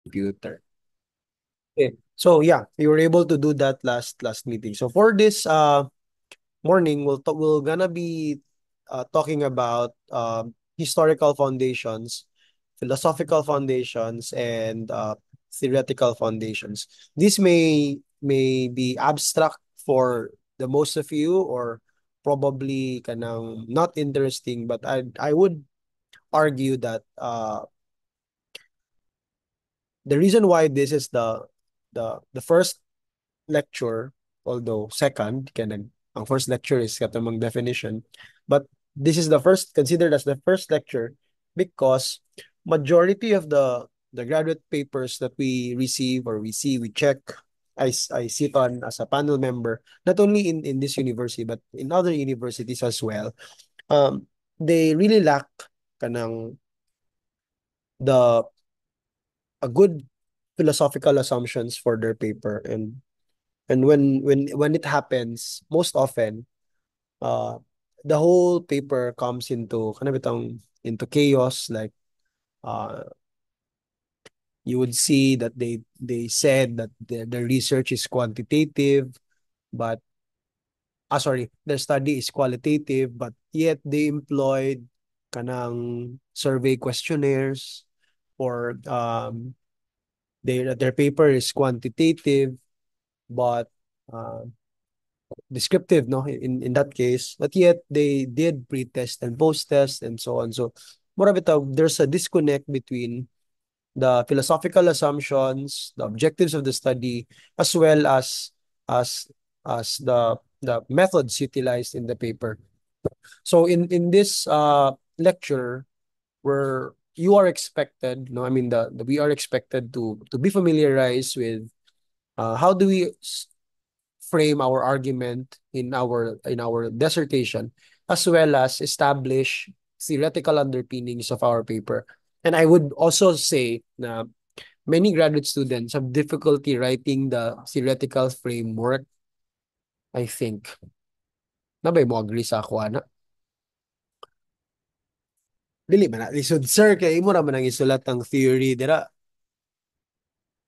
computer. Okay. So yeah, we were able to do that last meeting. So for this morning, we're gonna be talking about historical foundations, philosophical foundations, and theoretical foundations. This may be abstract for the most of you, or probably kanang not interesting, but I would argue that the reason why this is the first lecture, although second, ang first lecture is katamang definition, but this is the first, considered as the first lecture because majority of the graduate papers that we receive or we see, we check, I sit on as a panel member, not only in this university, but in other universities as well. They really lack kanang the a good philosophical assumptions for their paper. And when it happens, most often, uh, the whole paper comes into kind of into chaos. Like uh, you would see that they said that the research is quantitative, but sorry, their study is qualitative, but yet they employed kanang survey questionnaires, or their paper is quantitative, but uh, descriptive, no, in that case, but yet they did pre-test and post-test and so on. So more of it, there's a disconnect between the philosophical assumptions, the objectives of the study, as well as as the methods utilized in the paper. So in this lecture, where you are expected, no, I mean we are expected to be familiarized with how do we frame our argument in our dissertation, as well as establish theoretical underpinnings of our paper. And I would also say na many graduate students have difficulty writing the theoretical framework, I think. Nabay mo agree sa ako, ana? Dili man na. Lisod, sir, kay imo ra man ang isulat ng theory, dira,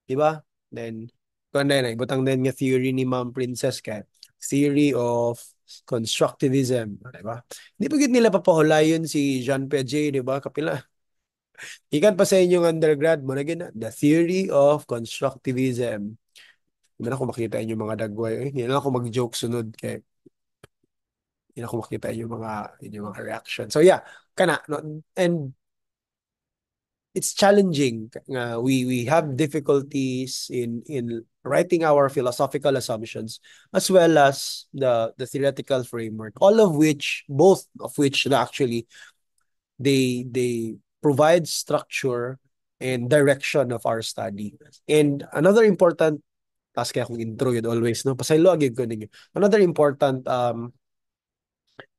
di ba? Then, kung na ibutang din nga theory ni Ma'am Princess kay theory of constructivism, di ba? Hindi pa gid nila papahulayon si Jean Piaget, di ba? Kapila. Ikan pa sa inyong undergrad mo na gina, the theory of constructivism. Hindi na ako makita inyong mga dagway. Hindi na ako mag-joke sunod kay hindi na ako makita inyong mga reaction. So yeah, kana no? And it's challenging. We have difficulties in writing our philosophical assumptions, as well as the theoretical framework. All of which, both of which, actually they provide structure and direction of our study. And another important task, kaya akong intro yun always, no, pasaylo agad ko ninyo. Another important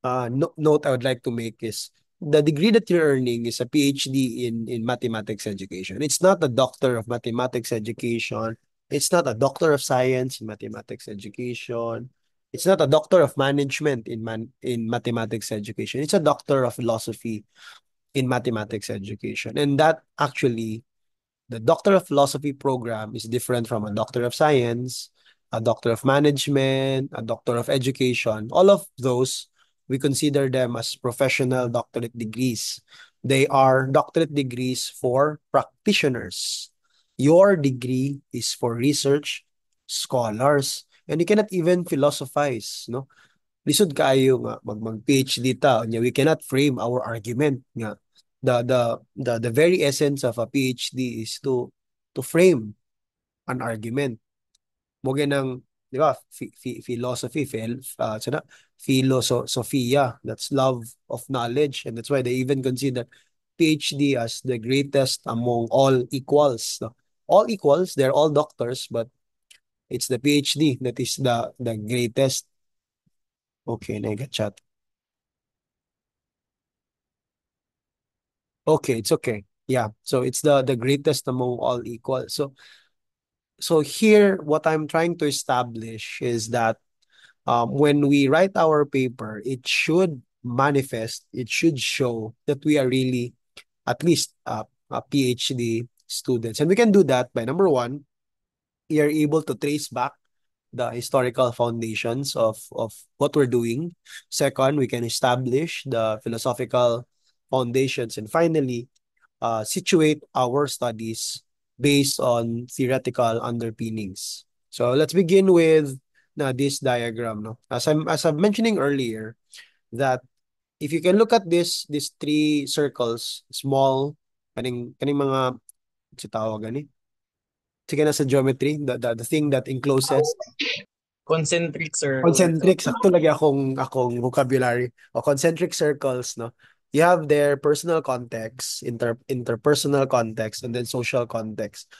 note I would like to make is the degree that you're earning is a PhD in mathematics education. It's not a doctor of mathematics education. It's not a doctor of science in mathematics education. It's not a doctor of management in mathematics education. It's a doctor of philosophy in mathematics education. And that actually, the Doctor of Philosophy program is different from a Doctor of Science, a Doctor of Management, a Doctor of Education. All of those, we consider them as professional doctorate degrees. They are doctorate degrees for practitioners. Your degree is for research scholars. And you cannot even philosophize, no? Lisod kaayo nga mag PhD ta, nya we cannot frame our argument nga the very essence of a PhD is to frame an argument. Mo ganang, di ba, philosophy, sana philosophia, that's love of knowledge, and that's why they even consider PhD as the greatest among all equals, no? All equals, they're all doctors, but it's the PhD that is the greatest. Okay, chat. Okay, it's okay. Yeah. So it's the greatest among all equal. So here what I'm trying to establish is that when we write our paper, it should manifest, it should show that we are really at least a PhD students. And we can do that by number one, we are able to trace back the historical foundations of what we're doing. Second, we can establish the philosophical foundations. And finally, situate our studies based on theoretical underpinnings. So let's begin with this diagram. No? As I'm mentioning earlier, that if you can look at these three circles, small, kaning mga, si tawag gani? Sige na sa geometry, the thing that encloses. Concentric circles. Concentric, sakto lagi akong vocabulary. O concentric circles, no? You have their personal context, interpersonal context, and then social context.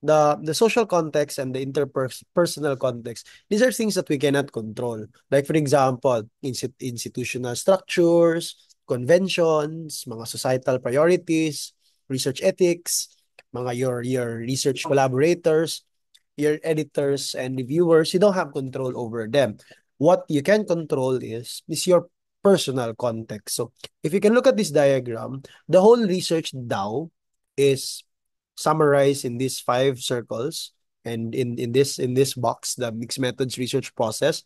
The social context and the interpersonal context, these are things that we cannot control. Like for example, institutional structures, conventions, mga societal priorities, research ethics, mga your research collaborators, your editors and reviewers. You don't have control over them. What you can control is your personal context. So if you can look at this diagram, the whole research DAO is summarized in these five circles, and in this box, the mixed methods research process,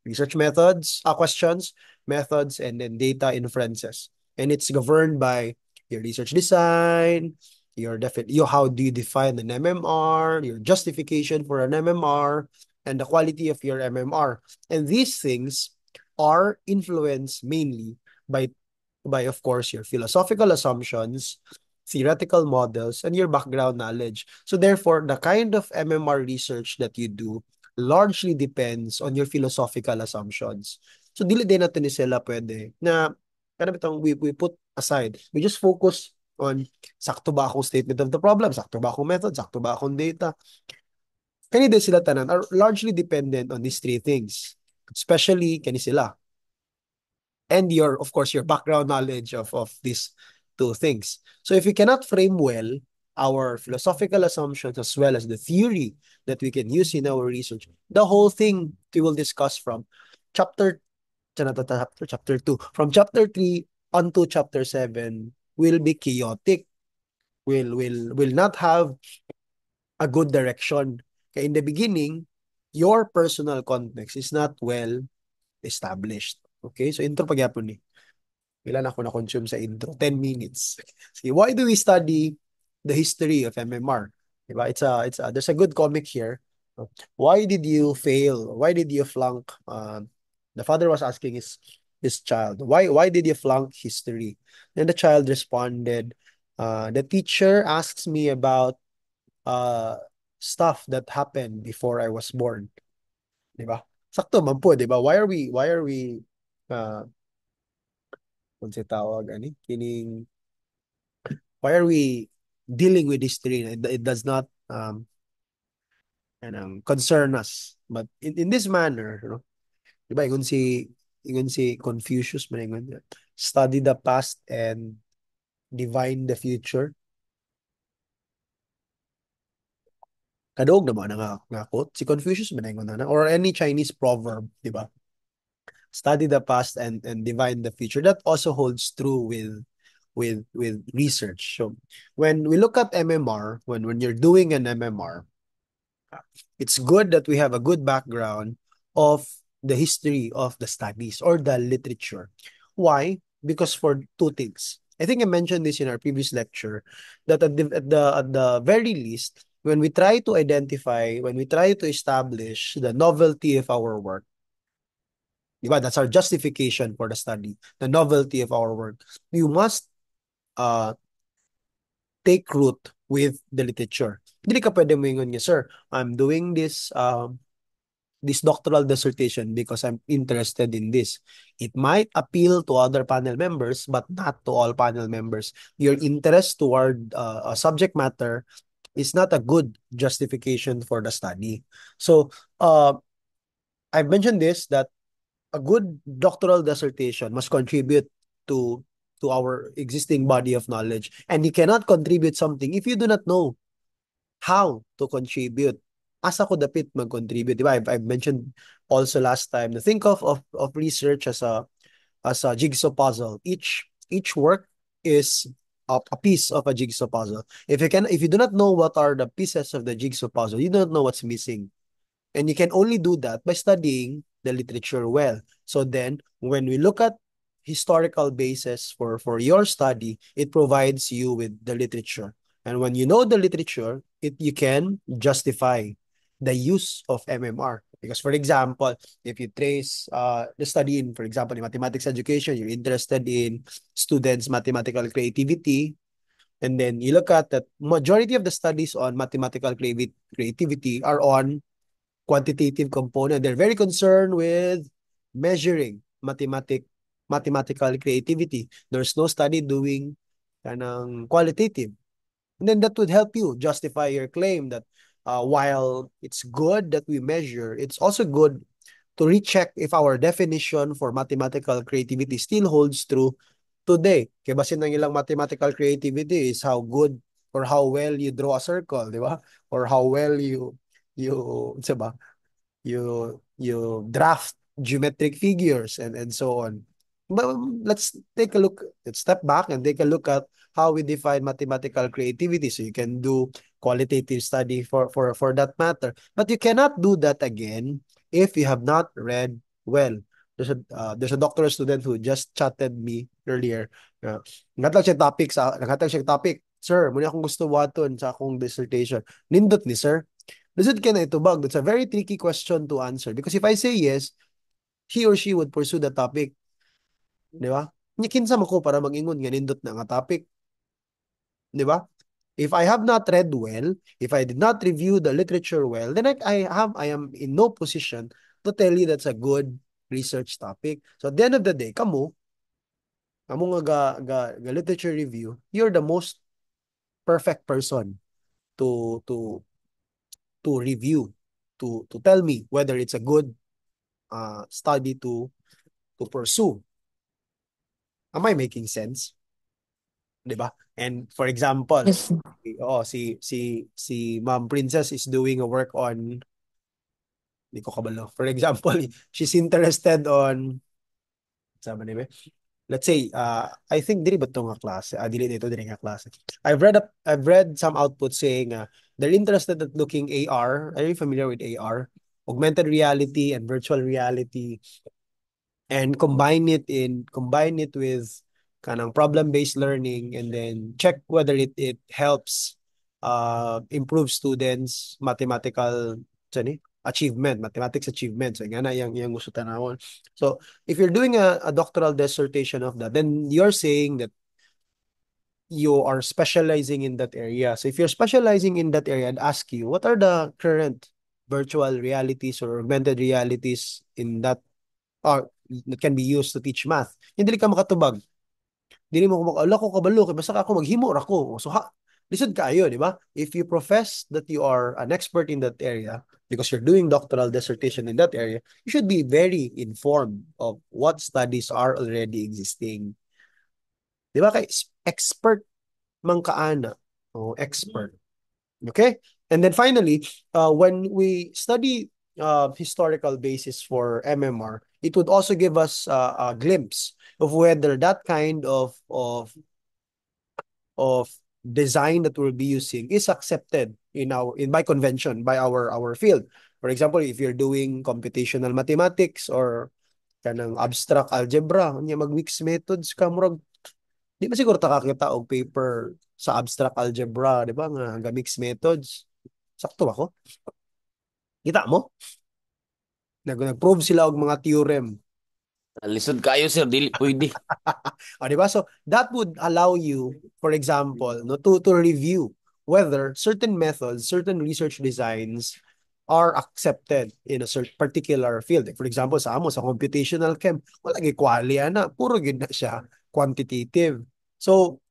research methods, questions, methods, and then data inferences. And it's governed by your research design, how do you define an MMR, your justification for an MMR, and the quality of your MMR. And these things are influenced mainly by of course your philosophical assumptions, theoretical models, and your background knowledge. So therefore, the kind of MMR research that you do largely depends on your philosophical assumptions. So dili din natin ni sila pwede na kada bitong we put aside. We just focus on sakto ba akong statement of the problem, sakto ba akong method, sakto ba akong data. Kani din sila tanan are largely dependent on these three things. Especially kani sila and your of course your background knowledge of these two things. So if we cannot frame well our philosophical assumptions as well as the theory that we can use in our research, the whole thing we will discuss from chapter chapter 2, from chapter 3 onto chapter 7 will be chaotic, will not have a good direction. Kaya in the beginning, your personal context is not well established. Okay? So intro pagyapon ni. Ilan ako na-consume sa intro? 10 minutes. See, why do we study the history of MMR? Diba? There's a good comic here. Why did you fail? Why did you flunk? The father was asking his child, why did you flunk history? And the child responded, the teacher asks me about uh, stuff that happened before I was born. Diba? Sakto man po, diba? Why are we uh, kung si tawag ani kining why are we dealing with history? It does not concern us, but in this manner, di ba ingon si Confucius man ingon, study the past and divine the future. Kadog na nga quote si Confucius man ingon na, or any Chinese proverb, di ba? Study the past and divine the future. That also holds true with research. So when we look at MMR, when you're doing an MMR, it's good that we have a good background of the history of the studies or the literature. Why? Because for two things. I think I mentioned this in our previous lecture that at the very least, when we try to identify, when we try to establish the novelty of our work, diba? That's our justification for the study, the novelty of our work. You must uh, take root with the literature. Hindi ka pwede mo ingon nga, sir, I'm doing this doctoral dissertation because I'm interested in this. It might appeal to other panel members, but not to all panel members. Your interest toward a subject matter is not a good justification for the study. So, I've mentioned this, that a good doctoral dissertation must contribute to our existing body of knowledge. And you cannot contribute something if you do not know how to contribute. Asa ko dapit mag-contribute, di ba? I've mentioned also last time to think of research as a jigsaw puzzle. Each work is a piece of a jigsaw puzzle. If you do not know what are the pieces of the jigsaw puzzle, you don't know what's missing. And you can only do that by studying the literature well. So then, when we look at historical basis for your study, it provides you with the literature. And when you know the literature, you can justify the use of MMR. Because, for example, if you trace the study in, for example, in mathematics education, you're interested in students' mathematical creativity, and then you look at that majority of the studies on mathematical creativity are on quantitative component. They're very concerned with measuring mathematical creativity. There's no study doing kanang qualitative. And then that would help you justify your claim that while it's good that we measure, it's also good to recheck if our definition for mathematical creativity still holds true today. Kaya basin ng ilang mathematical creativity is how good or how well you draw a circle, di ba? Or how well you, sa ba? You draft geometric figures and so on. But let's take a look, let's step back and take a look at how we define mathematical creativity. So you can do qualitative study for that matter. But you cannot do that again if you have not read well. There's a doctoral student who just chatted me earlier. Naghatag siya topic. Sir, muna akong gusto waton sa akong dissertation. Nindot ni sir. Lisod ka na itubag. That's a very tricky question to answer because if I say yes, he or she would pursue the topic. Di ba? Nya kinsa mo ko para mag-ingon nga nindot na nga topic. Di ba? If I have not read well, if I did not review the literature well, then I am in no position to tell you that's a good research topic. So at the end of the day, kamo nga ga literature review, you're the most perfect person to to to review, to tell me whether it's a good study to pursue. Am I making sense? 'Di ba? And for example, Yes. si Ma'am Princess is doing a work on, hindi ko kabalo. For example, she's interested on, sama ni ba? Let's say, I think dili ba ito nga klase? Dili dito dili nga klase. I've read some output saying they're interested at looking AR. Are you familiar with AR? Augmented reality and virtual reality, and combine it with kanang problem-based learning, and then check whether it helps improve students mathematical mathematics achievement. So nga na yung gusto tanawon. So if you're doing a doctoral dissertation of that, then you're saying that you are specializing in that area. So if you're specializing in that area, I'd ask you, what are the current virtual realities or augmented realities in that, or that can be used to teach math? Hindi ka makatubag. Dili mo ko ala ko kabalo kay basta ako maghimo ra ko. So lisod kaayo, di ba? If you profess that you are an expert in that area because you're doing doctoral dissertation in that area, you should be very informed of what studies are already existing. Di ba? Kay expert man kaana. Oh, expert. Okay? And then finally, when we study historical basis for MMR, it would also give us a glimpse of whether that kind of design that we'll be using is accepted by convention, by our field. For example, if you're doing computational mathematics or kanang abstract algebra, nya mag-mix methods ka murag di ba siguro ta kakita og paper sa abstract algebra, di ba nga ga-mix methods. Sakto ba ko? Kita mo? Nag-prove sila og mga theorem. Lisod kayo, sir. Dili pwede. Di ba? So that would allow you, for example, no, to review whether certain methods, certain research designs are accepted in a certain particular field. For example, sa amo sa computational chem, wala gi quali ana, puro gid na siya quantitative. So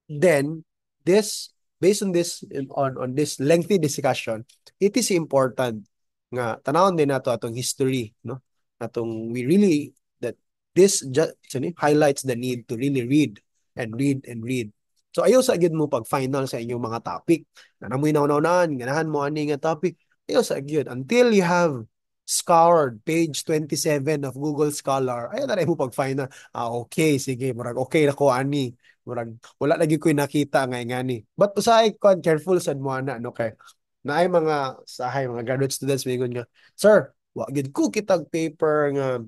then based on this lengthy discussion, it is important nga tanawon din nato atong history, no? Atong we really that this just highlights the need to really read and read and read. So ayaw sa gyud mo pag final sa inyong mga topic. Nanamoy nauna-unaan, ganahan mo ani nga topic. Ayaw sa gyud until you have scoured page 27 of Google Scholar. Ayaw na rin mo pag final. Okay, sige, murag okay na ko ani. Wala lagi ko nakita nga ni. But usahay ko careful sad mo no kay na ay mga sahay mga graduate students mingon nga, sir, wa gid ko kitag paper nga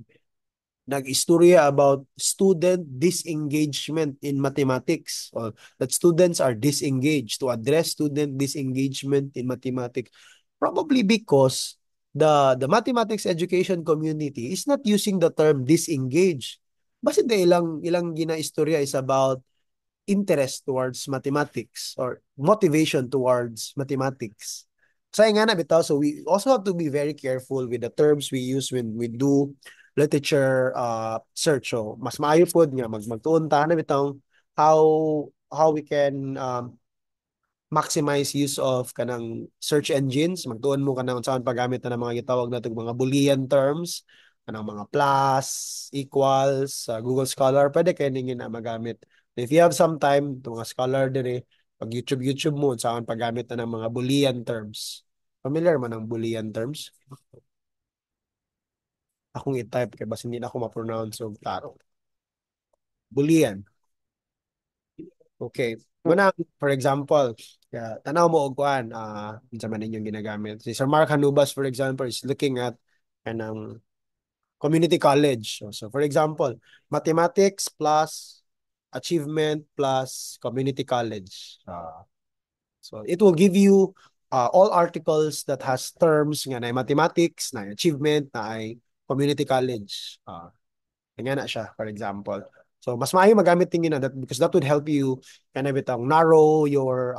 nag-istorya about student disengagement in mathematics or that students are disengaged to address student disengagement in mathematics probably because the mathematics education community is not using the term disengage. Basta ilang ginaistorya is about interest towards mathematics or motivation towards mathematics. Kaya nga na bitaw, so we also have to be very careful with the terms we use when we do literature search. So mas maayo pod nga magtuon ta na bitaw how we can maximize use of kanang search engines. Magtuon mo kanang saan paggamit na ng mga gitawag natong mga Boolean terms, kanang mga plus, equals, Google Scholar, pwede kayo ningin na magamit. If you have some time, itong mga scholar din pag YouTube mo, saan paggamit na ng mga Boolean terms. Familiar man ng Boolean terms? Akong i-type kaya basta hindi na ako ma-pronounce yung taro. Boolean. Okay. Muna, for example, tanaw mo og kuan, unsa man ninyong ginagamit. Si Sir Mark Hanubas, for example, is looking at kanang community college. So, for example, mathematics plus achievement plus community college. So it will give you all articles that has terms nga na mathematics, na achievement, na community college. Ganyan na siya, for example. So, mas maayo magamit tingin na that because that would help you kind of itong narrow your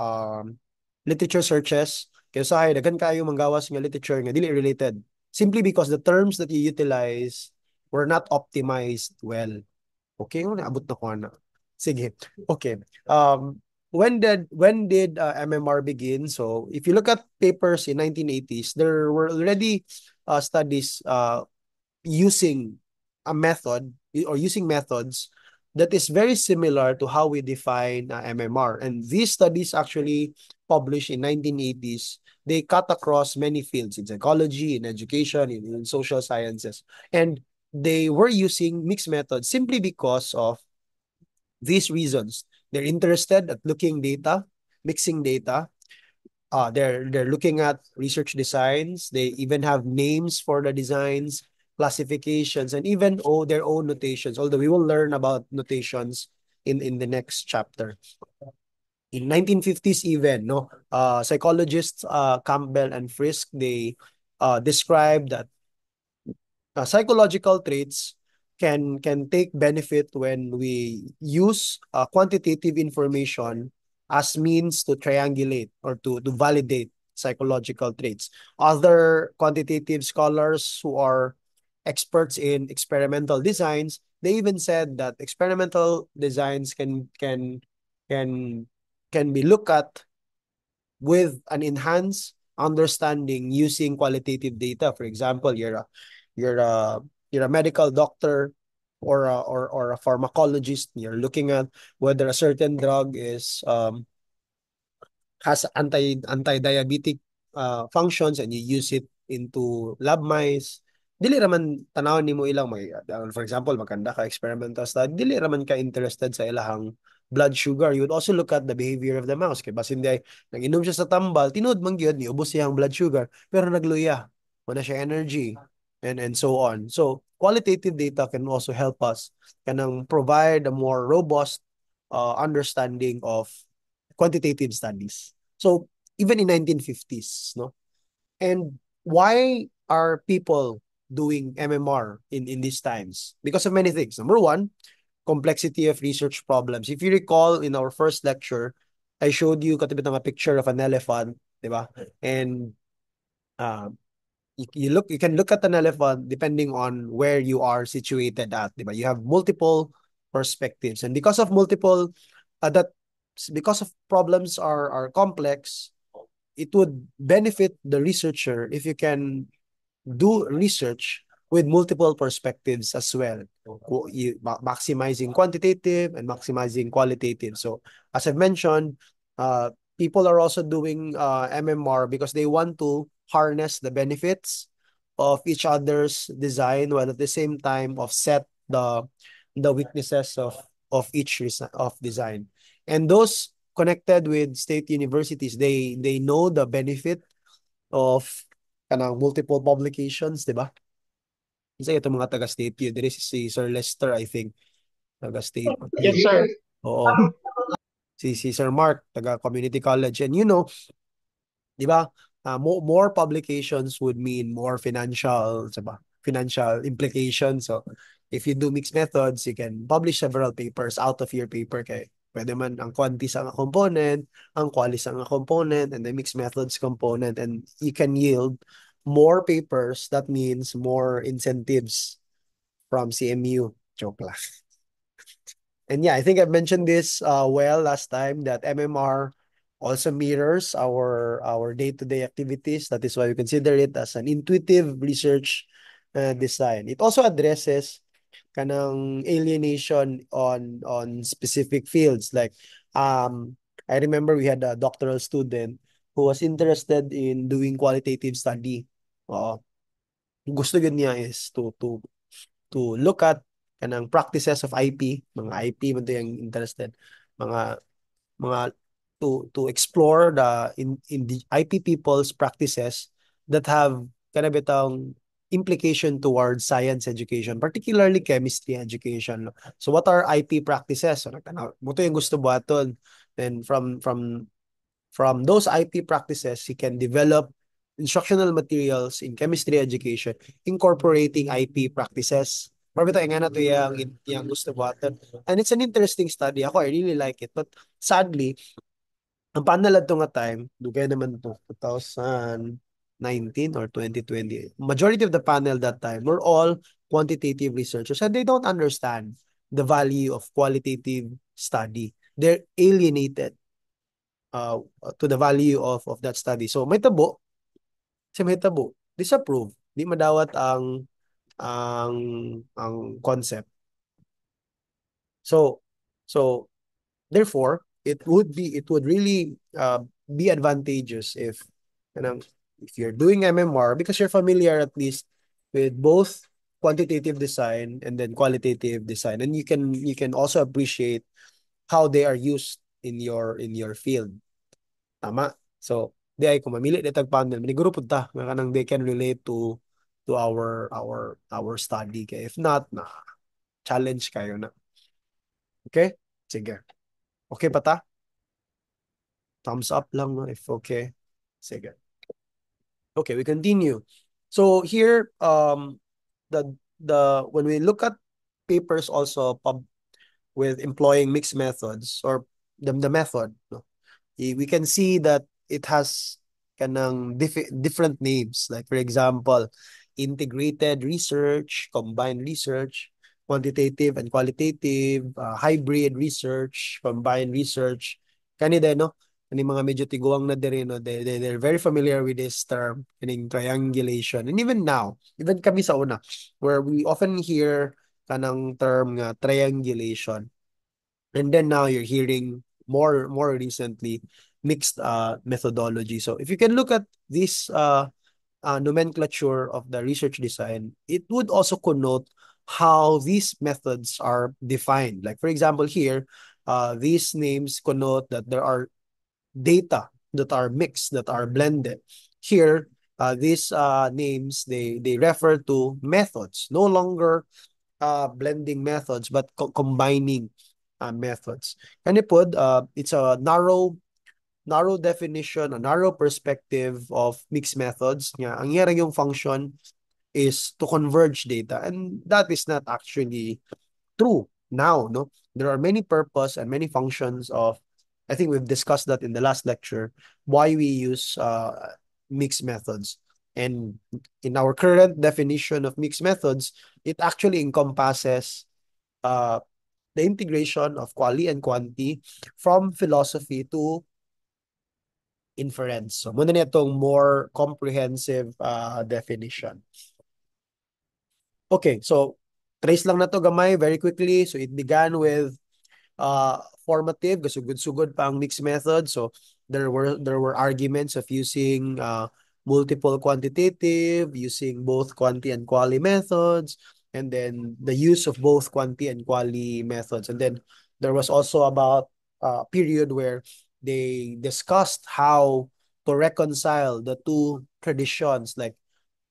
literature searches. Kaya sa dagan kayo manggawas nga literature nga dili related. Simply because the terms that you utilize were not optimized well. Okay, naabot na ko na. Sige. Okay. When did MMR begin? So, if you look at papers in 1980s, there were already studies using a method or using methods that is very similar to how we define MMR. And these studies actually published in 1980s, they cut across many fields in psychology, in education, in social sciences. And they were using mixed methods simply because of these reasons. They're interested at looking data, mixing data. They're looking at research designs. They even have names for the designs, classifications, and even their own notations. Although we will learn about notations in the next chapter. In 1950s even, no, psychologists Campbell and Frisk, they described that psychological traits can take benefit when we use quantitative information as means to triangulate or to validate psychological traits. Other quantitative scholars who are experts in experimental designs, they even said that experimental designs can can be looked at with an enhanced understanding using qualitative data. For example, you're a you're a medical doctor or a pharmacologist. You're looking at whether a certain drug is has anti-diabetic functions and you use it into lab mice. Dili raman tanawon nimo ilang may for example maganda ka experimental study, dili raman ka interested sa ilahang blood sugar. You would also look at the behavior of the mouse kay basin day nag-inom siya sa tambal, tinuod man gyud ni ubos siyang blood sugar pero nagluya, wala siya energy and so on. So qualitative data can also help us kanang provide a more robust understanding of quantitative studies. So even in 1950s, no? And why are people doing MMR in these times? Because of many things. Number one, complexity of research problems. If you recall in our first lecture, I showed you katibit ng a picture of an elephant, di ba? And uh, you can look at an elephant depending on where you are situated at, di ba? You have multiple perspectives, and because of because of problems are complex, it would benefit the researcher if you can do research with multiple perspectives as well. Maximizing quantitative and maximizing qualitative. So as I've mentioned, people are also doing MMR because they want to harness the benefits of each other's design while at the same time offset the weaknesses of each of design. And those connected with state universities, they know the benefit of kanang multiple publications, di ba? Isa itong mga taga-state yun. There is si Sir Lester, I think, taga-state. Yes, sir. Oo. Si Sir Mark, taga-community college. And you know, di ba, more publications would mean more financial, diba? Financial implications. So, if you do mixed methods, you can publish several papers out of your paper kay pwede man ang quantis ang component, ang qualis ang component, and the mixed methods component, and you can yield more papers. That means more incentives from CMU. Joke lang. And yeah, I think I've mentioned this last time that MMR also mirrors our day-to-day activities. That is why we consider it as an intuitive research design. It also addresses kanang alienation on specific fields. Like I remember we had a doctoral student who was interested in doing qualitative study. Gusto yun niya is to look at kanang practices of IP, mga IP mo yung interested, mga mga to explore in the IP people's practices that have kind of itong implication towards science education, particularly chemistry education. So what are IP practices? So nagtanaw mo to yung gusto buhaton. Then from those IP practices, you can develop instructional materials in chemistry education incorporating IP practices. Marami tayo nga na ito yung gusto buhatan. And it's an interesting study. Ako, I really like it. But sadly, ang panel ito nga time, dugay naman ito, 2019 or 2020. Majority of the panel that time were all quantitative researchers and they don't understand the value of qualitative study. They're alienated to the value of that study. So may tabo, disapprove. Di madawat ang concept. So therefore, it would really be advantageous if if you're doing MMR because you're familiar at least with both quantitative design and then qualitative design, and you can also appreciate how they are used in your field. Tama. So di ay kung mamili na panel maniguro pud ta nga kanang they can relate to our study kay if not na challenge kayo na. Okay? Sige. Okay pa ta? Thumbs up lang no, if okay. Sige. Okay, we continue. So here the when we look at papers also with employing mixed methods or the method, no, we can see that it has kanang different names. Like for example, integrated research, combined research, quantitative and qualitative, hybrid research, combined research. Kanina, no? Kani mga medyo tiguang na diri, no? They're very familiar with this term, kaning triangulation. And even now, even kami sa una, where we often hear kanang term nga triangulation. And then now you're hearing more recently mixed methodology. So if you can look at this nomenclature of the research design, it would also connote how these methods are defined. Like for example here, these names connote that there are data that are mixed, that are blended. Here, these names, they refer to methods, no longer blending methods, but combining methods. And it's a narrow definition, a narrow perspective of mixed methods. Yeah, ang yung function is to converge data, and that is not actually true now. No, there are many purpose and many functions of. I think we've discussed that in the last lecture. Why we use mixed methods, and in our current definition of mixed methods, it actually encompasses the integration of quali and quanti from philosophy to inference. So, muna na itong more comprehensive definition. Okay, so trace lang na to gamay very quickly. So, it began with formative, gasugod-sugod pa ang mixed method. So, there were arguments of using multiple quantitative, using both quanti and quali methods, and then the use of both quanti and quali methods. And then there was also about period where they discussed how to reconcile the two traditions. Like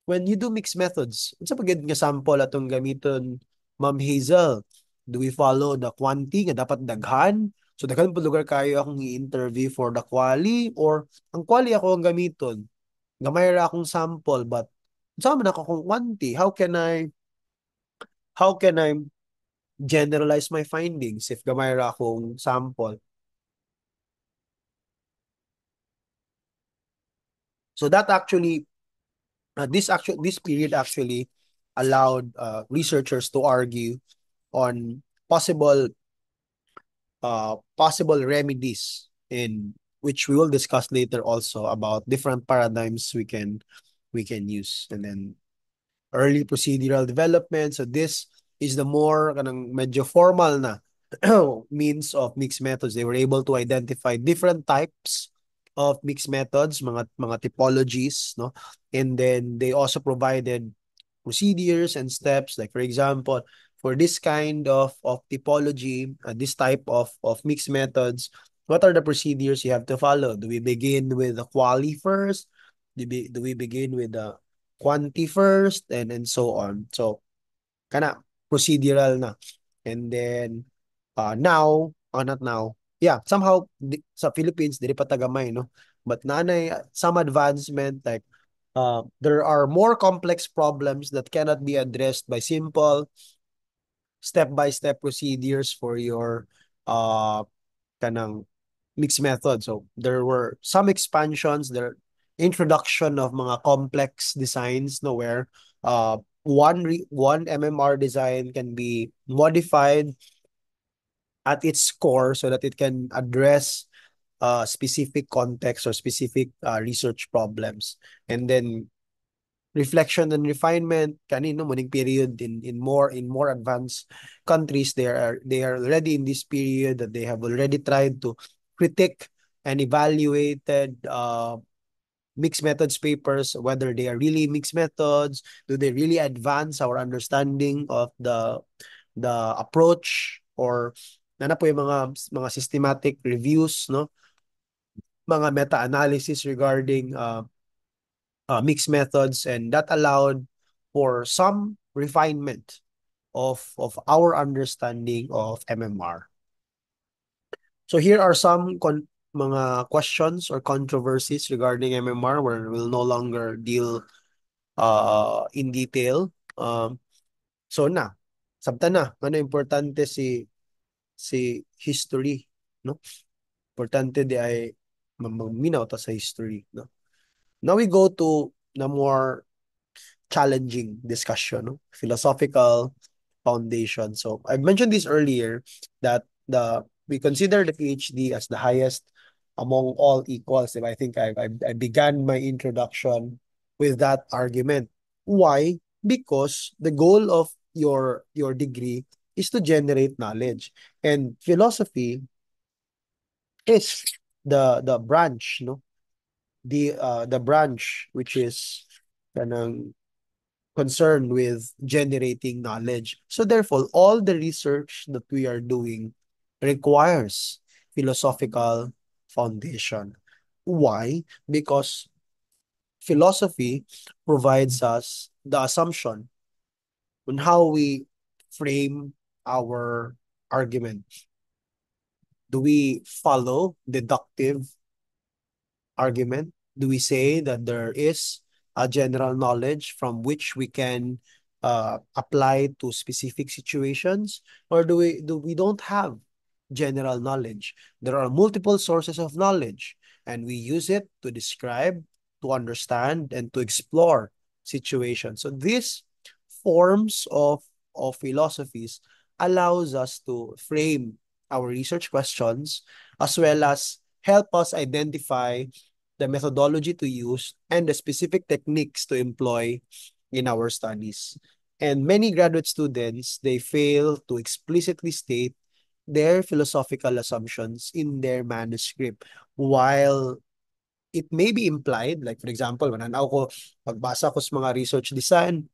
when you do mixed methods, unsa pa gid nga sample atong gamiton, Ma'am Hazel? Do we follow the quantity nga dapat daghan? So daghan po lugar kayo akong i-interview for the quali, or ang quali ako ang gamiton. Gamay ra akong sample, but sa man ako kung quantity, how can I generalize my findings if gamay ra akong sample? So that actually this period actually allowed researchers to argue on possible remedies, in which we will discuss later also, about different paradigms we can use. And then early procedural development. So this is the more kanang medyo formal na means of mixed methods. They were able to identify different types of mixed methods, mga typologies, no? And then they also provided procedures and steps. Like for example, for this kind of typology, this type of mixed methods, what are the procedures you have to follow? Do we begin with the quali first? Do we begin with the quanti first, and so on? So kana procedural na. And then now, not now. Yeah, somehow sa Philippines dili pa tagamay, no? But nanay some advancement, like there are more complex problems that cannot be addressed by simple step-by-step procedures for your kanang mixed method. So there were some expansions, there introduction of mga complex designs, no, where one MMR design can be modified at its core so that it can address specific context or specific research problems. And then reflection and refinement kanino muning period, in more advanced countries, they are already in this period that they have already tried to critique and evaluated mixed methods papers, whether they are really mixed methods, do they really advance our understanding of the approach, or na po yung mga systematic reviews, no, mga meta-analysis regarding mixed methods, and that allowed for some refinement of our understanding of MMR. So here are some mga questions or controversies regarding MMR, where we'll no longer deal in detail. So sabta na ano importante si history, no? Importante di ay maminaw ta sa history, no? Now we go to the more challenging discussion, no? Philosophical foundation. So I mentioned this earlier, that we consider the PhD as the highest among all equals. If I think I began my introduction with that argument. Why? Because the goal of your degree is to generate knowledge, and philosophy is the branch, no, the branch which is kanang concerned with generating knowledge. So therefore, all the research that we are doing requires philosophical foundation. Why? Because philosophy provides us the assumption on how we frame our argument. Do we follow deductive argument? Do we say that there is a general knowledge from which we can apply to specific situations, or do we don't have general knowledge? There are multiple sources of knowledge, and we use it to describe, to understand, and to explore situations. So these forms of philosophies allows us to frame our research questions, as well as help us identify the methodology to use and the specific techniques to employ in our studies. And many graduate students, they fail to explicitly state their philosophical assumptions in their manuscript, while it may be implied. Like for example, when ako pagbasa ko sa mga research design,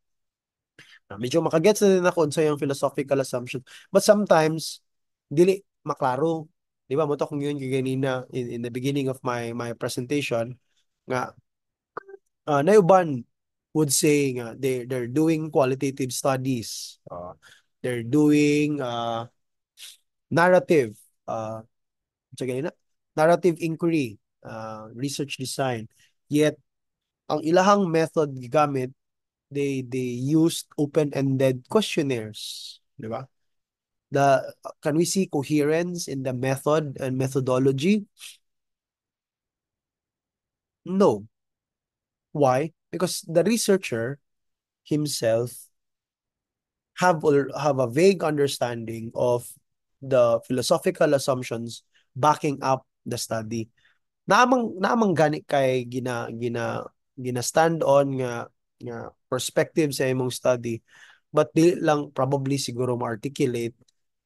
medyo makagets na din ako sa yung philosophical assumption. But sometimes, dili maklaro Di ba, mo to kung yun ganina in the beginning of my presentation, nga, Nayuban would say nga, they're doing qualitative studies. They're doing narrative, sa ganina, narrative inquiry, research design. Yet, ang ilahang method gigamit, they used open-ended questionnaires, di ba? Can we see coherence in the method and methodology? No. Why? Because the researcher himself have a vague understanding of the philosophical assumptions backing up the study. Naamang gani kay gina stand on nga perspective sa imong study, but di lang probably siguro ma-articulate,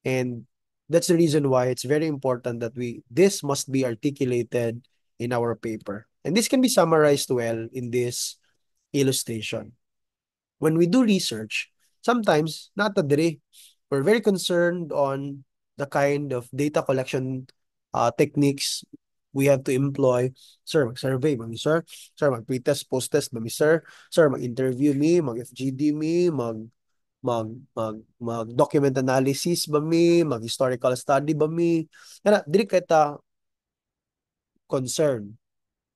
and that's the reason why it's very important that this must be articulated in our paper, and this can be summarized well in this illustration. When we do research, sometimes not diri, we're very concerned on the kind of data collection techniques we have to employ. Sir, mag-survey ba mi, sir? Sir, mag-pre-test, post-test ba mi, sir? Sir, mag-interview mi, mag-FGD mi, mag document analysis ba mi, mag-historical study ba mi. Kana, diri kita concern.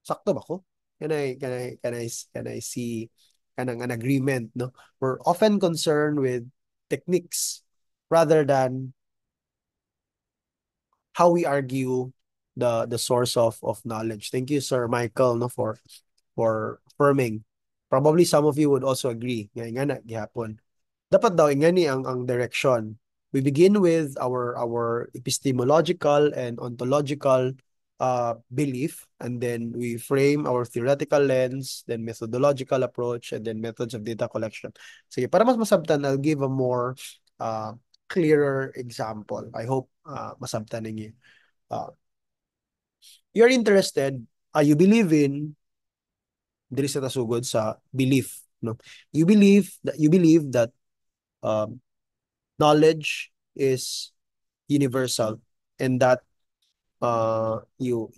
Sakto ba ko? Can I see kanang an agreement, no? We're often concerned with techniques rather than how we argue the source of knowledge. Thank you, Sir Michael, no, for affirming. Probably some of you would also agree. Nga na gihapon. Dapat daw ingani ang direction. We begin with our epistemological and ontological belief, and then we frame our theoretical lens, then methodological approach, and then methods of data collection. Sige, para mas masabtan, I'll give a more uh, clearer example. I hope masabtan ninyo. You're interested, you believe in, diri sa tasugod sa belief, no? You believe that um, knowledge is universal, and that you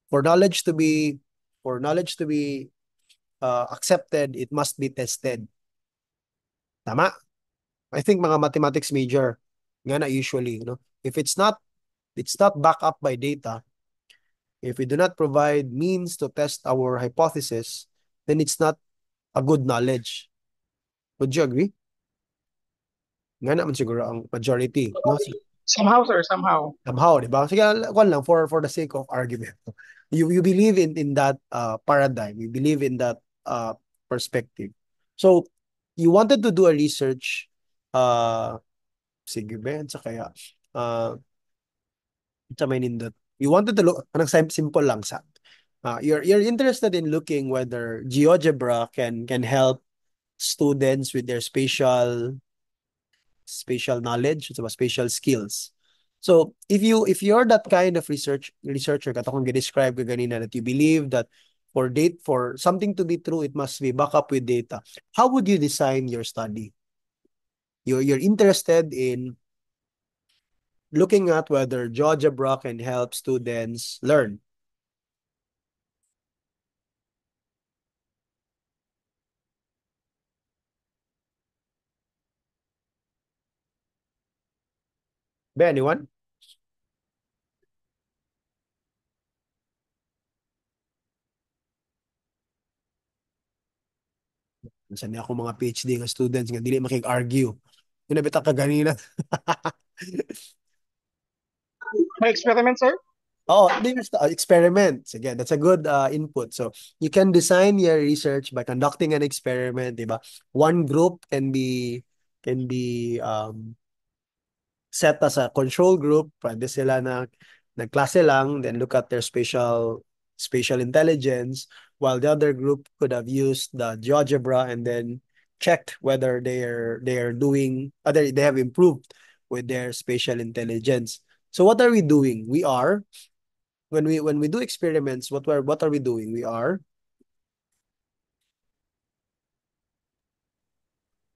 for knowledge to be accepted, it must be tested. Tama? I think mga mathematics major nga na usually, if it's not backed up by data, if we do not provide means to test our hypothesis, then it's not a good knowledge. Would you agree? Nga naman siguro ang majority, no? Somehow, sir, somehow. Somehow, di ba? Sige, kwan lang, for the sake of argument. You believe in that paradigm. You believe in that perspective. So, you wanted to do a research, sige ba, sa kaya, sa may nindot. You wanted to look, anong simple lang sa, you're interested in looking whether GeoGebra can help students with their spatial knowledge, so spatial skills. So if you're that kind of researcher, katong describe ko ganina, that you believe that for something to be true, it must be backed up with data. How would you design your study? You're interested in looking at whether GeoGebra can help students learn. Ba, anyone? Minsan ako mga PhD nga students nga dili makig-argue. Yun na bita ka ganina. May experiment, sir? Oh, there's the experiments. Again, that's a good input. So you can design your research by conducting an experiment, di ba? One group can be set as a control group. Pwede sila na nagklase lang, then look at their spatial intelligence, while the other group could have used the GeoGebra and then checked whether they are doing, other they have improved with their spatial intelligence. So what are we doing? We are when we do experiments, what are we doing?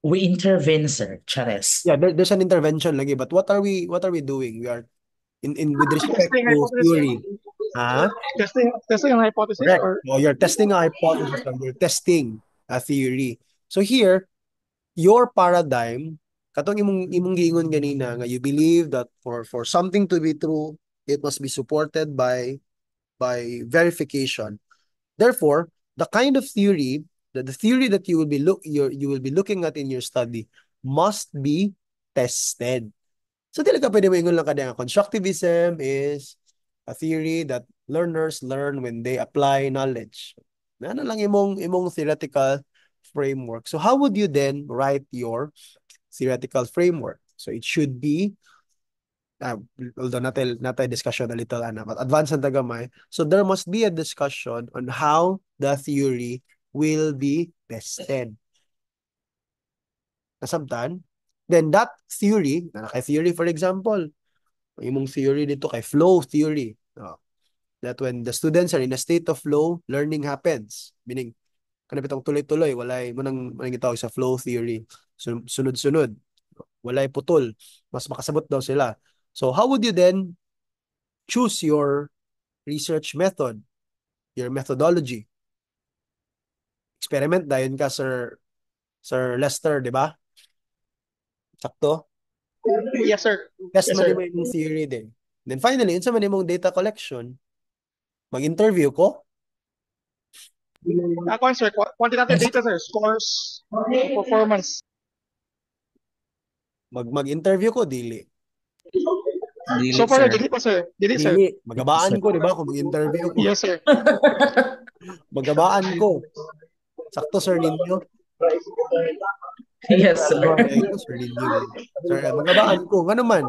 We intervene, sir. Chares. There's an intervention lagi, but what are we doing? We are in with respect Testing to hypothesis, sir. theory. Huh? Testing an hypothesis, Correct. or So you're testing a hypothesis or you're testing a theory. So here, your paradigm, katong imong giingon ganina nga you believe that for something to be true, it must be supported by verification. Therefore, the kind of theory, the theory that you will be looking at in your study must be tested. So dili ka pwede maingon lang kada nga constructivism is a theory that learners learn when they apply knowledge. Na lang imong theoretical framework. So how would you then write your theoretical framework? So it should be uh, although natay discussion a little but advanced ang tagamay. So there must be a discussion on how the theory will be tested. Nasabtan? Then that theory, na kay theory for example, imong theory dito kay flow theory. That when the students are in a state of flow, learning happens. Meaning, kanapitang tuloy-tuloy, walay mo nang gitawag sa flow theory. Sunod-sunod. Walay putol. Mas makasabot daw sila. So how would you then choose your research method, your methodology? Experiment dayon ka, Sir Lester, di ba? Sakto? yes, sir. Test Yes, man sir. mo yung theory din. Then finally, unsa man imong data collection, mag-interview ko, Ako, sir, quantitative data, sir. Scores, performance. mag-interview ko, dili. Dili, So far, sir. dili pa, sir. Dili, sir. Dili. Magabaan Sir. ko, di ba? Kung mag-interview ko. Yes, sir. Magabaan ko. Sakto, Sir Ninyo. Yes, sir. Ito, Sir Ninyo. Sir, magabaan ko. Nga naman.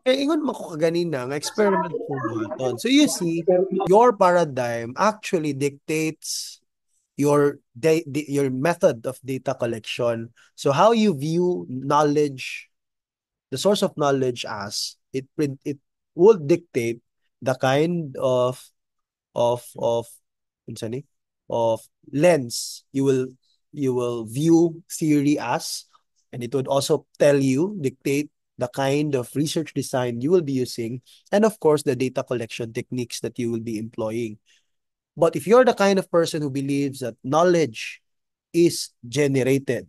Ingon mo ko kaganina, nga experiment po buhaton. So you see, your paradigm actually dictates your method of data collection. So how you view knowledge, the source of knowledge as it will dictate the kind of unsa ni of lens you will view theory as, and it would also dictate the kind of research design you will be using, and of course the data collection techniques that you will be employing. But if you're the kind of person who believes that knowledge is generated,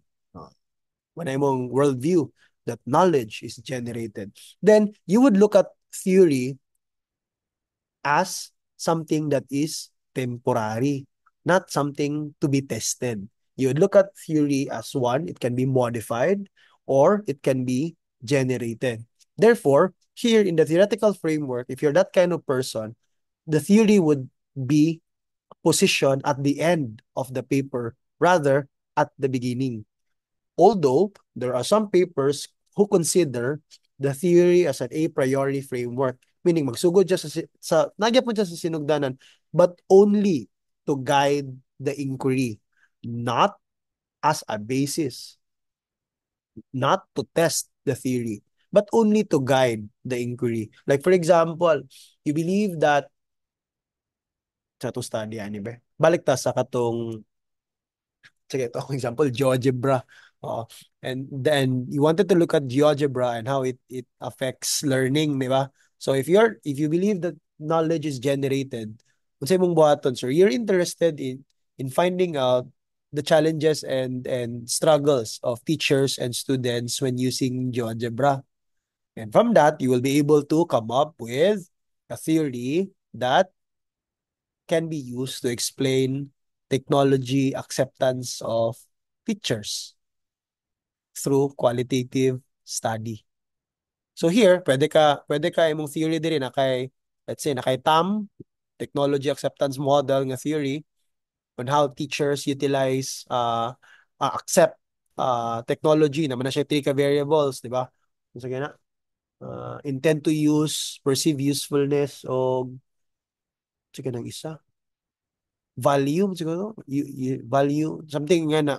when I'm on worldview, that knowledge is generated, then you would look at theory as something that is temporary, not something to be tested. You would look at theory as one, it can be modified or it can be generated. Therefore, here in the theoretical framework, if you're that kind of person, the theory would be positioned at the end of the paper rather at the beginning. Although there are some papers who consider the theory as an a priori framework, meaning magsugod siya nagyapon siya sa sinugdanan, but only to guide the inquiry, not as a basis, not to test the theory, but only to guide the inquiry. Like for example, you believe that sa to study ani ba? Balik ta sa katong sige, ito akong example, GeoGebra. And then you wanted to look at GeoGebra and how it affects learning, di ba? So if you believe that knowledge is generated, unsay mong buhaton, sir, you're interested in finding out the challenges and struggles of teachers and students when using GeoGebra. And from that, you will be able to come up with a theory that can be used to explain technology acceptance of teachers through qualitative study. So here, pwede ka imong theory diri na kay, let's say, na kay TAM, technology acceptance model nga theory on how teachers utilize accept technology naman na siya three ka variables, di ba? So na intend to use, perceive usefulness o sige nang isa value siguro value something nga na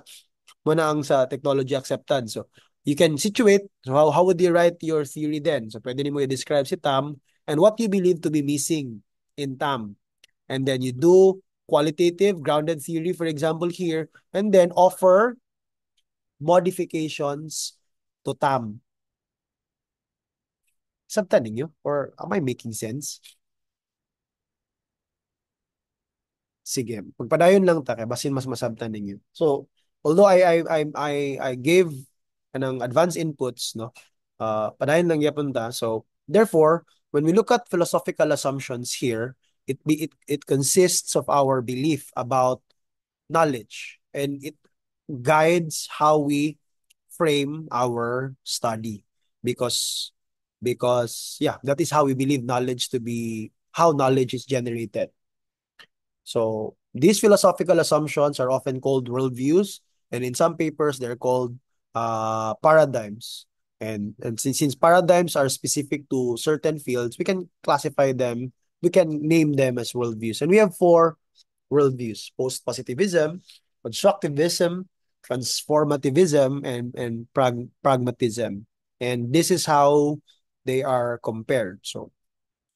muna ang sa technology acceptance. So you can situate, so how would you write your theory then? So pwede mo i-describe si Tam and what you believe to be missing in Tam, and then you do qualitative grounded theory for example here, and then offer modifications to Tam. Sabta ninyo? Or am I making sense? Sige, magpadayon lang ta kay basin mas masabtan ninyo. So, although I gave kanang advanced inputs, no? Padayon lang yapon ta. So, therefore, when we look at philosophical assumptions here, it consists of our belief about knowledge, and it guides how we frame our study, because yeah, that is how we believe knowledge to be, how knowledge is generated. So these philosophical assumptions are often called worldviews, and in some papers they're called paradigms. And since paradigms are specific to certain fields, we can classify them, we can name them as worldviews. And we have four worldviews: post-positivism, constructivism, transformativism, and pragmatism. And this is how they are compared. So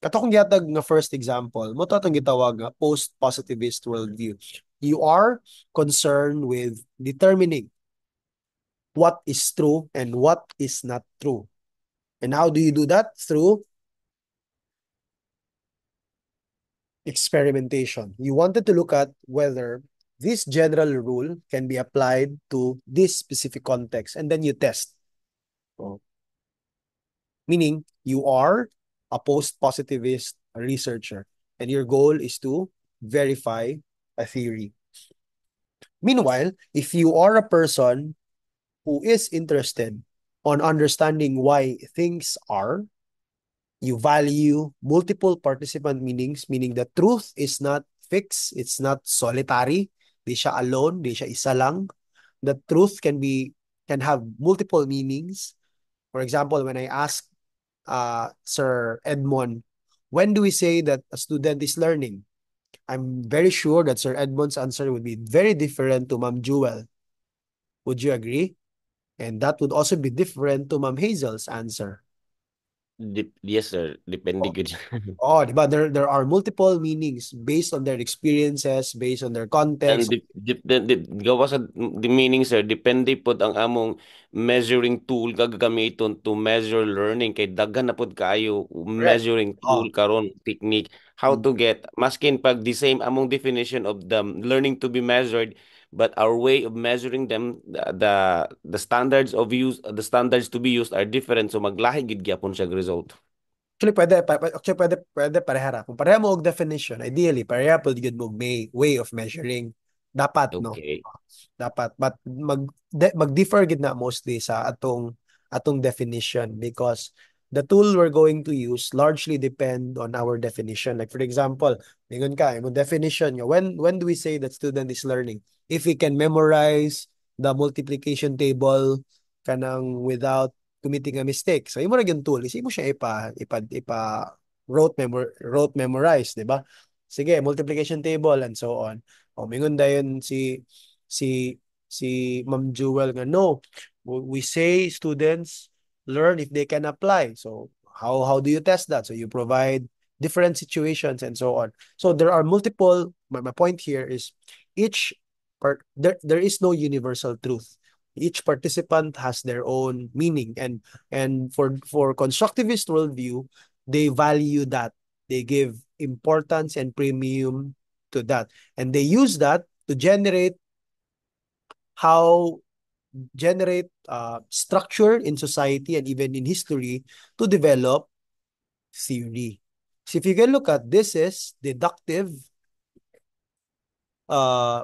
katong gihatag nga first example, mo to atong gitawag nga post-positivist worldview. You are concerned with determining what is true and what is not true. And how do you do that? Through experimentation. You wanted to look at whether this general rule can be applied to this specific context, and then you test. So, meaning you are a post-positivist researcher, and your goal is to verify a theory. Meanwhile, if you are a person who is interested on understanding why things are, you value multiple participant meanings, meaning the truth is not fixed, it's not solitary, di siya alone, di siya isa lang. The truth can have multiple meanings. For example, when I ask Sir Edmond, when do we say that a student is learning? I'm very sure that Sir Edmond's answer would be very different to Ma'am Jewel. Would you agree? And that would also be different to Ma'am Hazel's answer. Yes, sir. Depende Oh, good. oh, di ba? There are multiple meanings based on their experiences, based on their And context. gawa sa the meaning, sir, depende pod ang among measuring tool gagamiton to measure learning, kay daghan na pod kaayo Correct. measuring tool Oh. karon technique how to get maskin pag the same among definition of the learning to be measured, but our way of measuring them, the standards of use, the standards to be used are different, so maglahi gid gyapon siya result. Actually, pwede pareha ra. Kung pareha mo og definition, ideally, pareha po yun mo may way of measuring. Dapat, no? Okay. Dapat. But mag-differ gid na mostly sa atong definition, because the tool we're going to use largely depend on our definition. Like for example, mingon ka, yung definition nga, when do we say that student is learning? If he can memorize the multiplication table kanang without committing a mistake. So imo ra gyud tool, is imo siya ipa rote memorize, di ba? Sige, multiplication table and so on. O mingon dayon si si Ma'am Jewel nga, no, we say students learn if they can apply. So how do you test that? So you provide different situations and so on. So there are multiple, my point here is each part, there is no universal truth. Each participant has their own meaning, and for constructivist worldview, they value that, they give importance and premium to that, and they use that to how generate structure in society and even in history to develop theory. So if you can look at, this is deductive uh,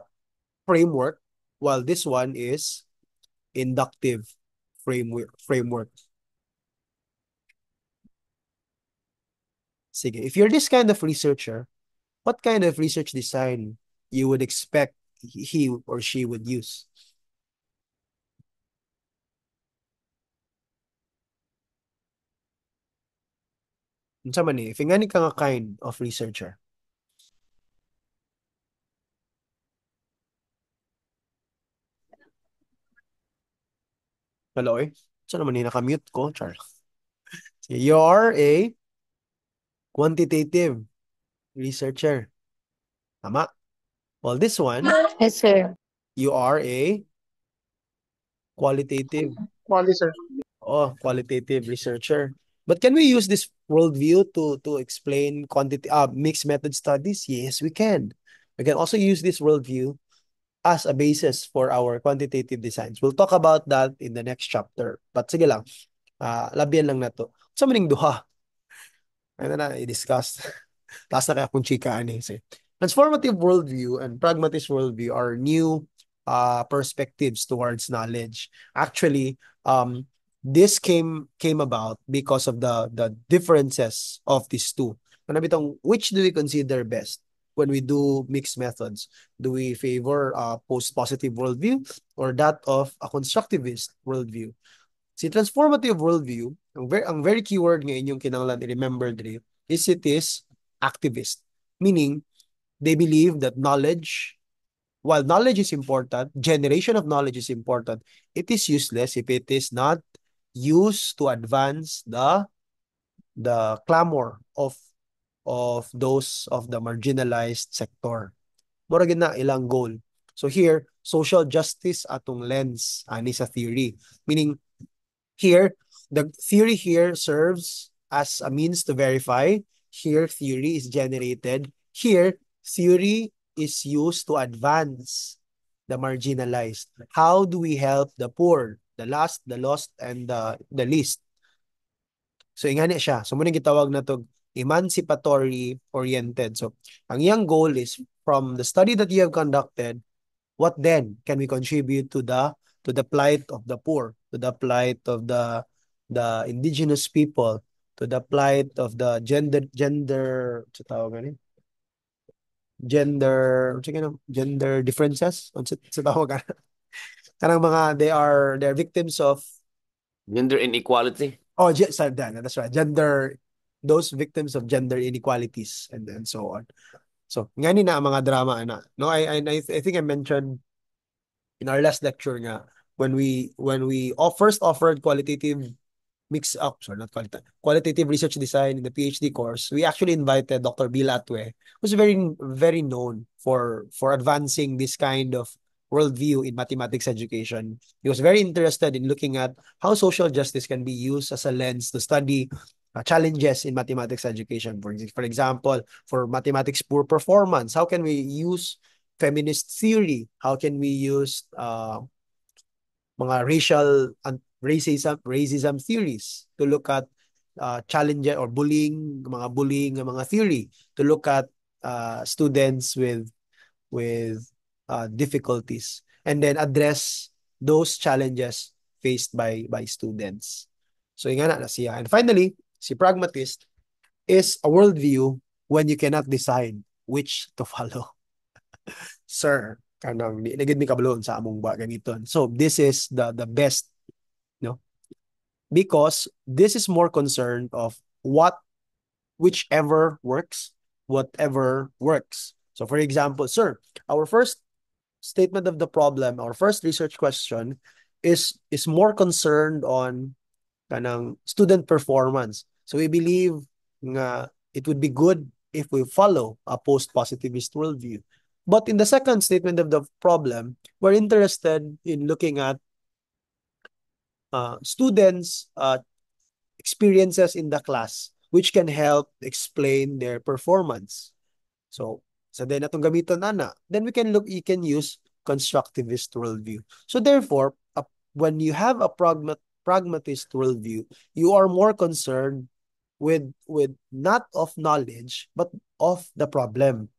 framework, while this one is inductive framework. Sige, if you're this kind of researcher, what kind of research design you would expect he or she would use? Unsa man ni, if ingani ka nga kind of researcher? Hello, eh? Saan naman ni nakamute ko, Char? You are a quantitative researcher. Tama? Well, this one, Yes, sir. you are a qualitative Quali, sir. qualitative researcher. But can we use this worldview to explain mixed method studies? Yes, we can. We can also use this worldview as a basis for our quantitative designs. We'll talk about that in the next chapter. But sige lang, labihan lang na to. Sa maning duha, ano na i-discuss. Taas na kaya kung chikaan eh. Transformative worldview and pragmatist worldview are new perspectives towards knowledge. Actually, this came about because of the differences of these two. Ano bitong, which do we consider best when we do mixed methods? Do we favor a post-positive worldview or that of a constructivist worldview? Si transformative worldview, ang very keyword nga inyong kinahanglan i-remember diri is it is activist. Meaning, they believe that knowledge, while knowledge is important, generation of knowledge is important, it is useless if it is not used to advance the clamor of those of the marginalized sector. Mura gid na ilang goal. So here, social justice atong lens ani sa theory. Meaning, here, the theory here serves as a means to verify. Here, theory is generated. Here, theory is used to advance the marginalized. How do we help the poor, the last, the lost, and the least? So, ingani siya. So, muna gitawag na to emancipatory oriented. So, ang iyang goal is from the study that you have conducted, what then can we contribute to the plight of the poor, to the plight of the indigenous people, to the plight of the sa tawag gani? Gender differences sa tawag ana? Kanang mga they're victims of Gender inequality. sorry, that's right, gender, those victims of gender inequalities and so on. So ngani na ang mga drama ana, no? I think I mentioned in our last lecture nga, when we first offered qualitative research design in the PhD course, we actually invited Dr. Bill Atwe, who's very very known for advancing this kind of worldview in mathematics education. He was very interested in looking at how social justice can be used as a lens to study challenges in mathematics education. For example, for mathematics poor performance, how can we use feminist theory? How can we use mga racism theories to look at challenge or mga theory to look at students with difficulties and then address those challenges faced by students. So ingana na siya. And finally, si pragmatist is a worldview when you cannot decide which to follow. Sir, kanang di na gid mi kabaloon sa among ba ganiton. So this is the best, no? Because this is more concerned of whichever works, whatever works. So for example, sir, our first statement of the problem, our first research question is more concerned on kanang student performance. So we believe nga it would be good if we follow a post-positivist worldview. But in the second statement of the problem, we're interested in looking at students' experiences in the class, which can help explain their performance. So, sa din natong gamiton ana, then you can use constructivist worldview. So therefore, when you have a pragmatist worldview, you are more concerned with not of knowledge, but of the problem.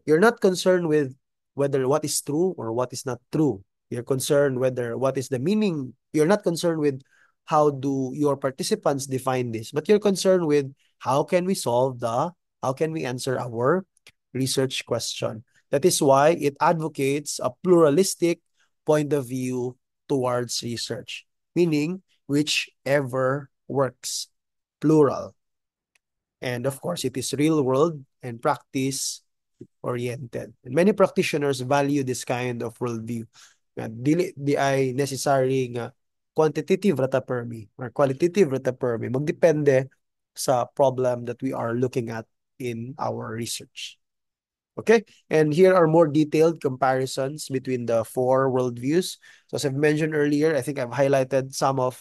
You're not concerned with whether what is true or what is not true. You're concerned whether what is the meaning. You're not concerned with how do your participants define this, but you're concerned with how can we answer our research question. That is why it advocates a pluralistic point of view towards research, meaning whichever works, plural. And of course, it is real world and practice oriented. And many practitioners value this kind of worldview. Di ay necessary nga quantitative rata permi or qualitative rata permi. Magdepende sa problem that we are looking at in our research. Okay, and here are more detailed comparisons between the four worldviews. So as I've mentioned earlier, I think I've highlighted some of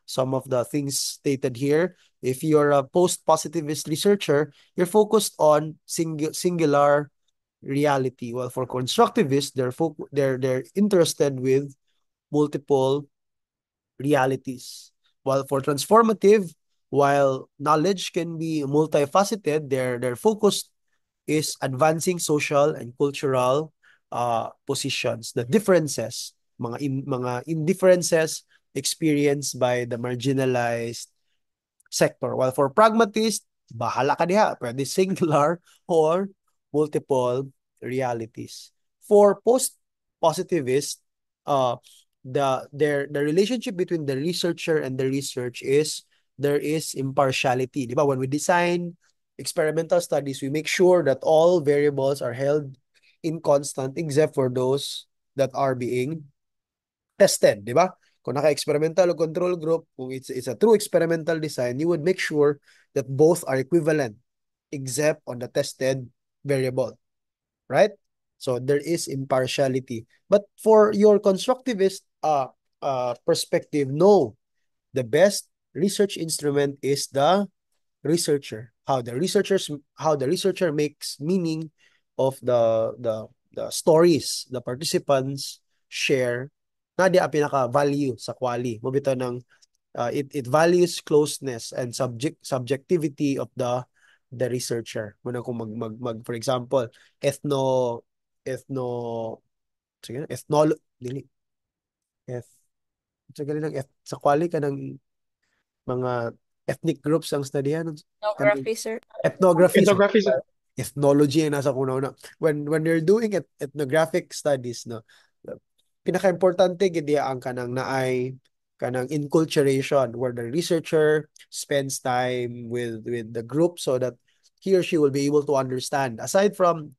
some of the things stated here. If you're a post-positivist researcher, you're focused on singular reality. Well, for constructivists, they're interested with multiple realities. While for transformative, while knowledge can be multifaceted, their focus is advancing social and cultural positions. The differences, mga indifferences experienced by the marginalized sector. While for pragmatist, bahala ka diha. Pwede singular or multiple realities. For post-positivist, the relationship between the researcher and the research is there is impartiality. Diba? When we design experimental studies, we make sure that all variables are held in constant except for those that are being tested, di ba? Kung naka-experimental o control group, kung it's a true experimental design, you would make sure that both are equivalent except on the tested variable, right? So there is impartiality. But for your constructivist perspective, no, the best research instrument is the researcher. How the researcher makes meaning of the stories the participants share na di a pinaka-value sa quali. Mo bitaw ng it values closeness and subjectivity of the researcher. Muna kung for example, ethno ethno sige ethnolo dili eth sa galing ng sa quali ka ng mga ethnic groups ang studyhan Ethnography, sir. ethnography so Ethnography, sir. ethnology ang nasa kuna-una. When you're doing ethnographic studies, no, pinaka-importante gid ang kanang naay kanang inculturation where the researcher spends time with the group so that he or she will be able to understand. Aside from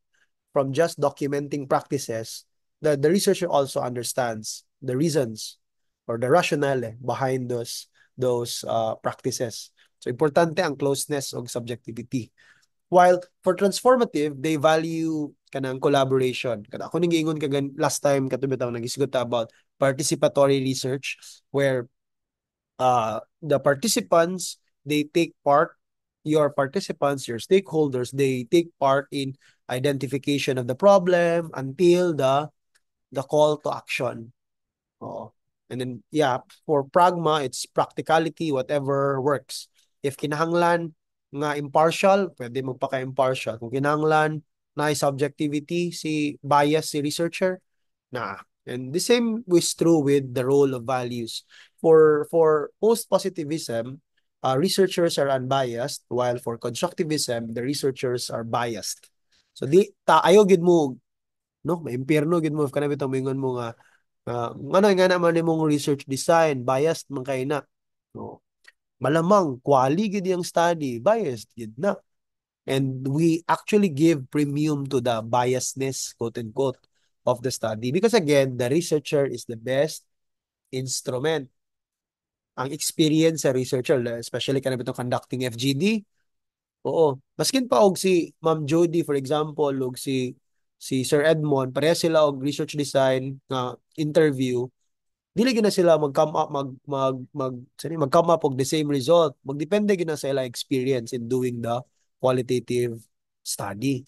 just documenting practices, the researcher also understands the reasons or the rationale behind those practices. So importante ang closeness og subjectivity. While for transformative, they value kanang collaboration. Kada ako ning giingon kagan last time katubitaw nagisgot about participatory research where the participants they take part your participants, your stakeholders, they take part in identification of the problem until the call to action. Oo. And then, yeah, for pragma, it's practicality, whatever works. If kinahanglan nga impartial, pwede magpaka-impartial. Kung kinahanglan na subjectivity, si bias, si researcher, na. And the same is true with the role of values. For post-positivism, researchers are unbiased, while for constructivism, the researchers are biased. So, ayo gid mo, no? Maimpirno gid mo, if kanabit ang mingon mo nga, nga naman mong research design, biased man kay na. No. Malamang, quali gid yung study, biased gid na. And we actually give premium to the biasness, quote unquote, of the study. Because again, the researcher is the best instrument. Ang experience sa researcher, especially kanabit ng conducting FGD, oo. Maskin pa og si Ma'am Jody, for example, og si Sir Edmond, pareha sila og research design nga interview, dili gina sila mag-come up mag-come up og the same result. Magdepende gina sa ila experience in doing the qualitative study.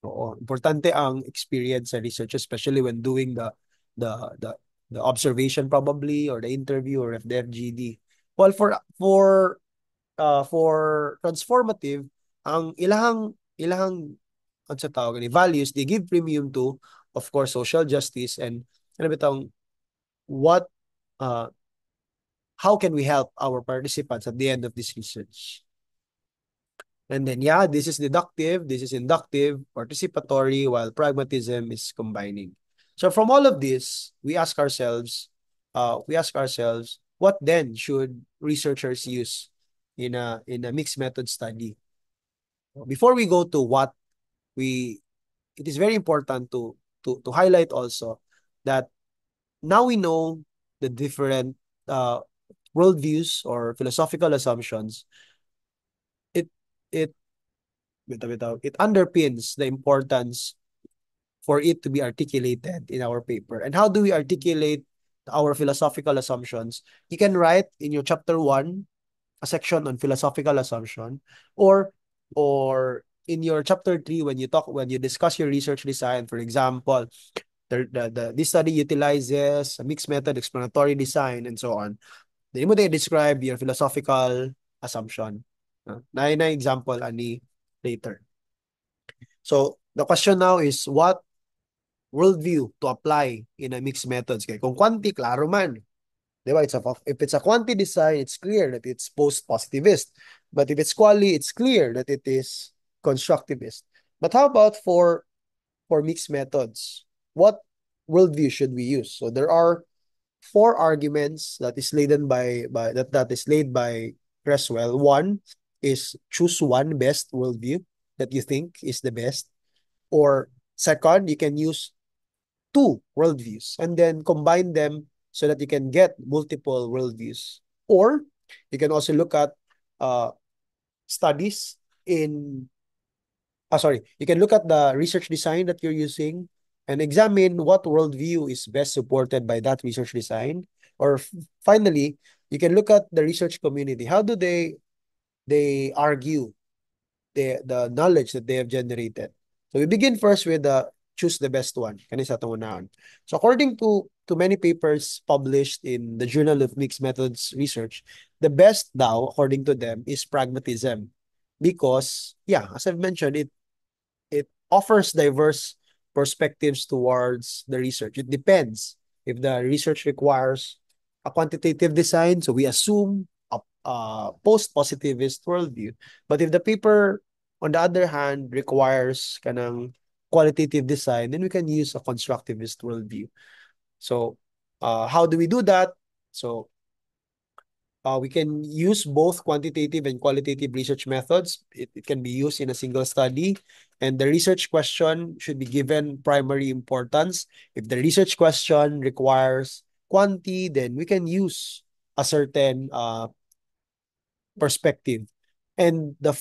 Oo, importante ang experience sa research especially when doing the the the observation probably or the interview or the FGD. Well, for transformative, ang ilahang ano sa tawag ni values, they give premium to, of course, social justice and ano bitang what how can we help our participants at the end of this research. And then, yeah, this is deductive, this is inductive, participatory, while pragmatism is combining. So from all of this, we ask ourselves, what then should researchers use in a mixed method study? Before we go to what it is very important to highlight also that now we know the different worldviews or philosophical assumptions. It underpins the importance for it to be articulated in our paper. And how do we articulate our philosophical assumptions, you can write in your chapter 1 a section on philosophical assumption, or in your chapter 3 when you discuss your research design, for example, this study utilizes a mixed method explanatory design and so on. Then mo describe your philosophical assumption. Na example ani later. So the question now is what worldview to apply in a mixed methods. Kaya kung quanti, klaro man. Diba? If it's a quanti design, it's clear that it's post-positivist. But if it's quali, it's clear that it is constructivist. But how about for mixed methods? What worldview should we use? So there are 4 arguments that is laid by Creswell. One is choose one best worldview that you think is the best. Or second, you can use 2 worldviews and then combine them so that you can get multiple worldviews. Or you can also look at studies in you can look at the research design that you're using and examine what worldview is best supported by that research design. Or finally, you can look at the research community. How do they argue the knowledge that they have generated? So we begin first with choose the best one. Kanisa itong unahan. So according to many papers published in the Journal of Mixed Methods Research, the best daw, according to them, is pragmatism. Because, yeah, as I've mentioned, it offers diverse perspectives towards the research. It depends. If the research requires a quantitative design, so we assume a post-positivist worldview. But if the paper, on the other hand, requires kanang qualitative design, then we can use a constructivist worldview. So, how do we do that? So, we can use both quantitative and qualitative research methods. It can be used in a single study, and the research question should be given primary importance. If the research question requires quanti, then we can use a certain perspective. And the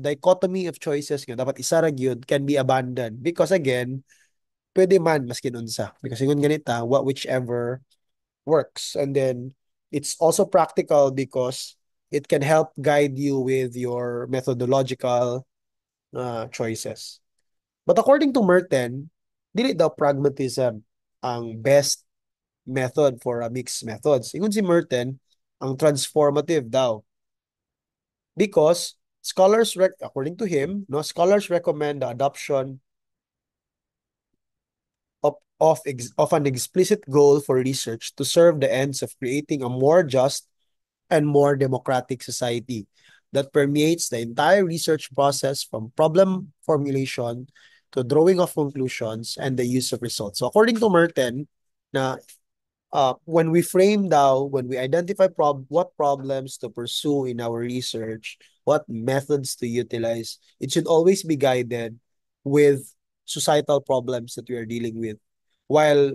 dichotomy of choices nga dapat isa ra gyud can be abandoned because again, pwede man maskin unsa. Because ingon ganita, whichever works. And then it's also practical because it can help guide you with your methodological choices. But according to Merton, dili daw pragmatism ang best method for a mixed methods. Ingon si Merton, ang transformative daw. Because according to him, no, scholars recommend the adoption of an explicit goal for research to serve the ends of creating a more just and more democratic society that permeates the entire research process from problem formulation to drawing of conclusions and the use of results. So according to Merton, na when we identify what problems to pursue in our research, what methods to utilize, it should always be guided with societal problems that we are dealing with. While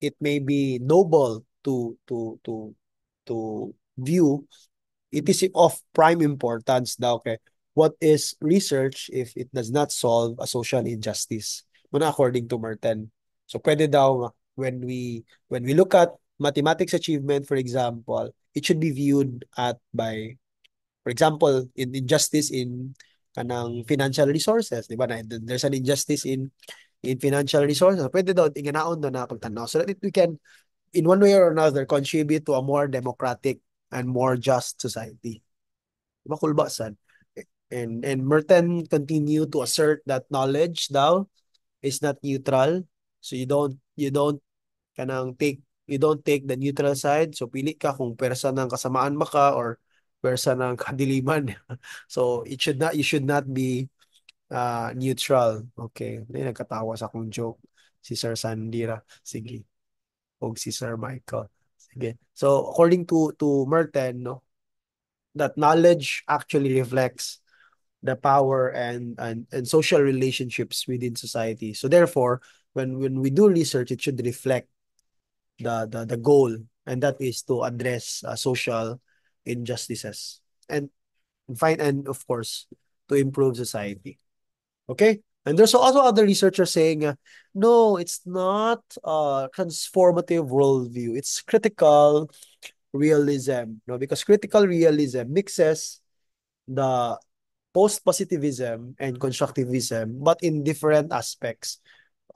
it may be noble to view, it is of prime importance daw kay what is research if it does not solve a social injustice? Muna according to Merton. So pwede daw when we look at mathematics achievement, for example, it should be viewed for example, in injustice in kanang financial resources, di ba? There's an injustice in financial resources. Pwede daw inganaon do na pagtanaw so that we can in one way or another contribute to a more democratic and more just society. Makulbasan. And Merton continue to assert that knowledge daw is not neutral. So you don't take the neutral side. So pili ka kung persa ng kasamaan maka or persa ng kadiliman. So you should not be neutral. Okay. May nagkatawa sa akong joke. Si Sir Sandira. Sige. O si Sir Michael. Sige. So according to Merton, no, that knowledge actually reflects the power and social relationships within society. So therefore, when we do research, it should reflect the goal, and that is to address social injustices and of course to improve society. Okay? And there's also other researchers saying, no, it's not transformative worldview. It's critical realism. No, because critical realism mixes the post-positivism and constructivism, but in different aspects.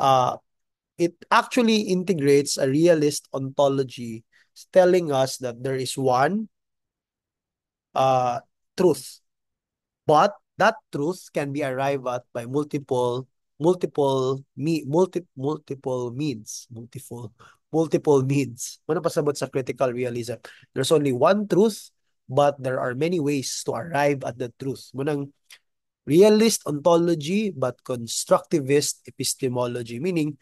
Uh, it actually integrates a realist ontology, telling us that there is one uh, truth, but that truth can be arrived at by multiple means. Multiple means. Ano pasabot sa critical realism? There's only one truth, but there are many ways to arrive at the truth. Munang realist ontology, but constructivist epistemology. Meaning,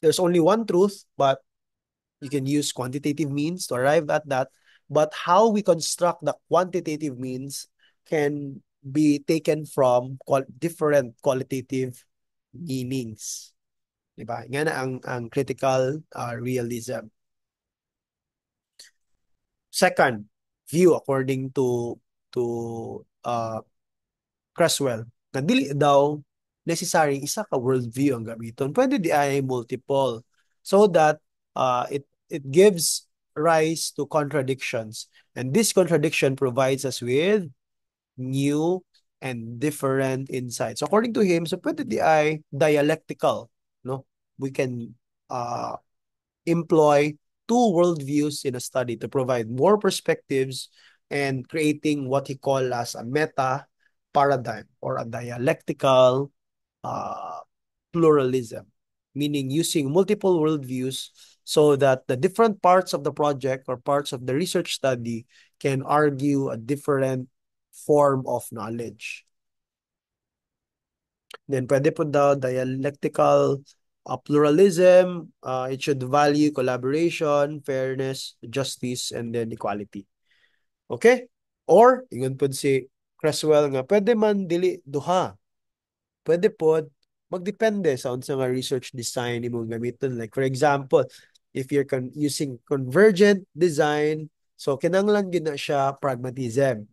there's only one truth, but you can use quantitative means to arrive at that. But how we construct the quantitative means can be taken from different qualitative meanings. Diba? Nga na ang critical realism. Second view, according to Creswell, na dili daw necessary isa ka worldview ang gamiton. Pwede di ay multiple so that it gives rise to contradictions. And this contradiction provides us with new and different insights. According to him, so pwede di ay dialectical, no? We can employ two worldviews in a study to provide more perspectives and creating what he called as a meta paradigm or a dialectical uh, pluralism, meaning using multiple worldviews so that the different parts of the project or parts of the research study can argue a different form of knowledge. Then pwede po daw dialectical pluralism, it should value collaboration, fairness, justice, and then equality. Okay? Or, ingon po si Creswell nga, pwede man dili duha. Pwede po, magdepende sa unsa nga research design imong gamiton. Like for example, if you're using convergent design, so kinanglan gid na siya pragmatism.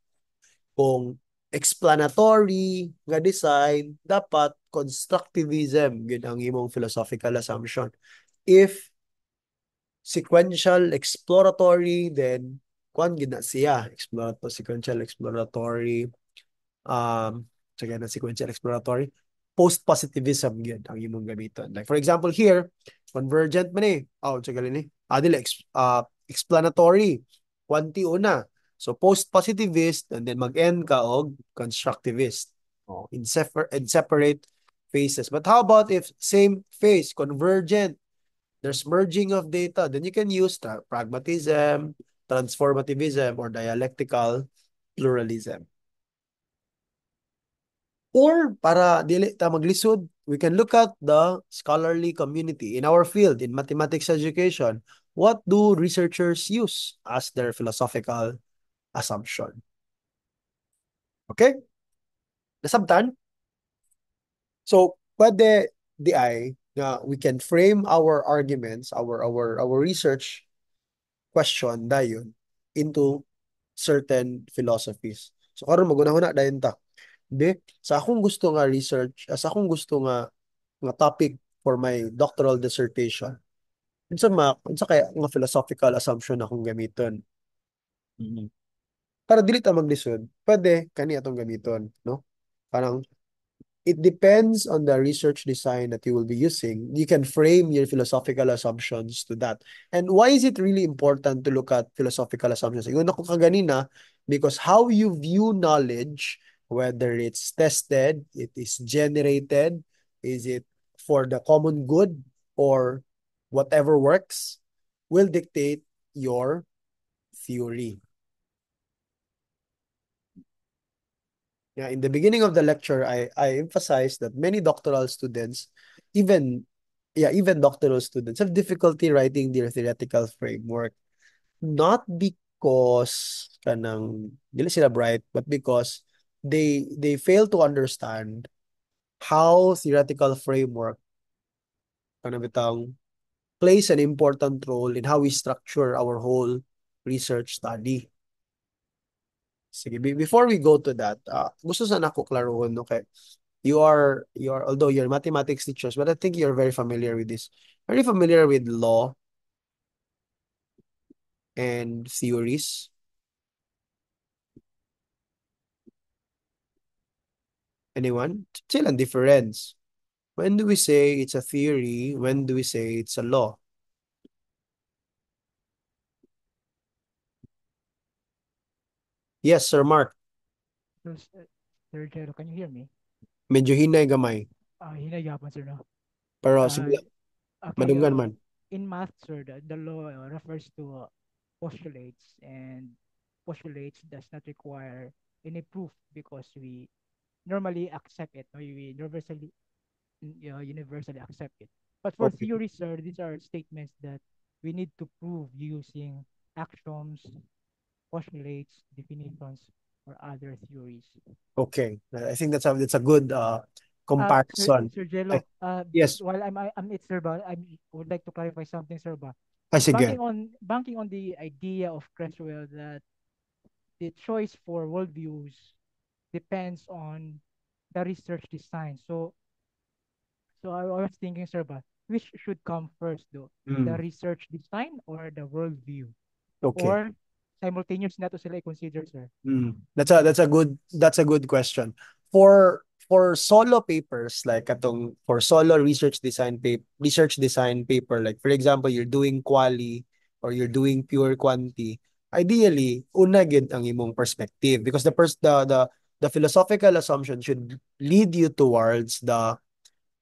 Kung explanatory nga design, dapat constructivism gid ang imong philosophical assumption. If sequential exploratory, then kuan gid na siya, sequential exploratory, sige na sequential exploratory, post-positivism yun ang imong gamiton. Like for example here, convergent man eh. Oh, sige ni. Dili explanatory. Kwanti una. So post-positivist and then mag-end ka og constructivist. Oh, in separate phases. But how about if same phase, convergent, there's merging of data, then you can use pragmatism, transformativism, or dialectical pluralism. Or para dili ta maglisod, we can look at the scholarly community in our field in mathematics education. What do researchers use as their philosophical assumption? Okay? Nasabtan? So, pwede di ay na we can frame our arguments, our research question dayon into certain philosophies. So karon magunahuna dayon ta. Di, sa akong gusto nga research, sa akong gusto nga topic for my doctoral dissertation. Unsa kaya nga philosophical assumption akong gamiton. Para dili ta maglisod, pwede kani atong gamiton, no? Parang it depends on the research design that you will be using. You can frame your philosophical assumptions to that. And why is it really important to look at philosophical assumptions? Yung ako kaganina, because how you view knowledge, whether it's tested, it is generated, is it for the common good, or whatever works, will dictate your theory. Yeah, in the beginning of the lecture, I emphasized that many doctoral students, even doctoral students, have difficulty writing their theoretical framework. Not because kanang dili sila bright, but because they fail to understand how theoretical framework kanang bitang plays an important role in how we structure our whole research study. Sige, before we go to that, gusto sana ako klarohon, okay? although you're mathematics teachers, but I think you're very familiar with this. Are you familiar with law and theories? Anyone? Sila ang difference. When do we say it's a theory? When do we say it's a law? Yes, Sir Mark. So, Sir Jero, can you hear me? Medyo hinay gamay. Hinayapon, sir, no? Pero Uh, sige, okay, madunggan man. in math, sir, the law refers to postulates, and postulates does not require any proof because we normally accept it. No? We universally accept it. But for Okay. theory, sir, these are statements that we need to prove using axioms, postulates, definitions, or other theories. Okay. I think that's a good Sir, comparison. Sir Jello, Yes. while I'm it, sir, ba, I would like to clarify something, sir, ba. Sige. Banking on the idea of Creswell that the choice for worldviews depends on the research design. So I was thinking, sir, ba, which should come first, though, the research design or the worldview, Okay. or simultaneous na to sila i-consider, sir? That's a good question. For solo papers like for solo research design paper, like for example you're doing quali or you're doing pure quanti, ideally una gid ang imong perspective because the philosophical assumption should lead you towards the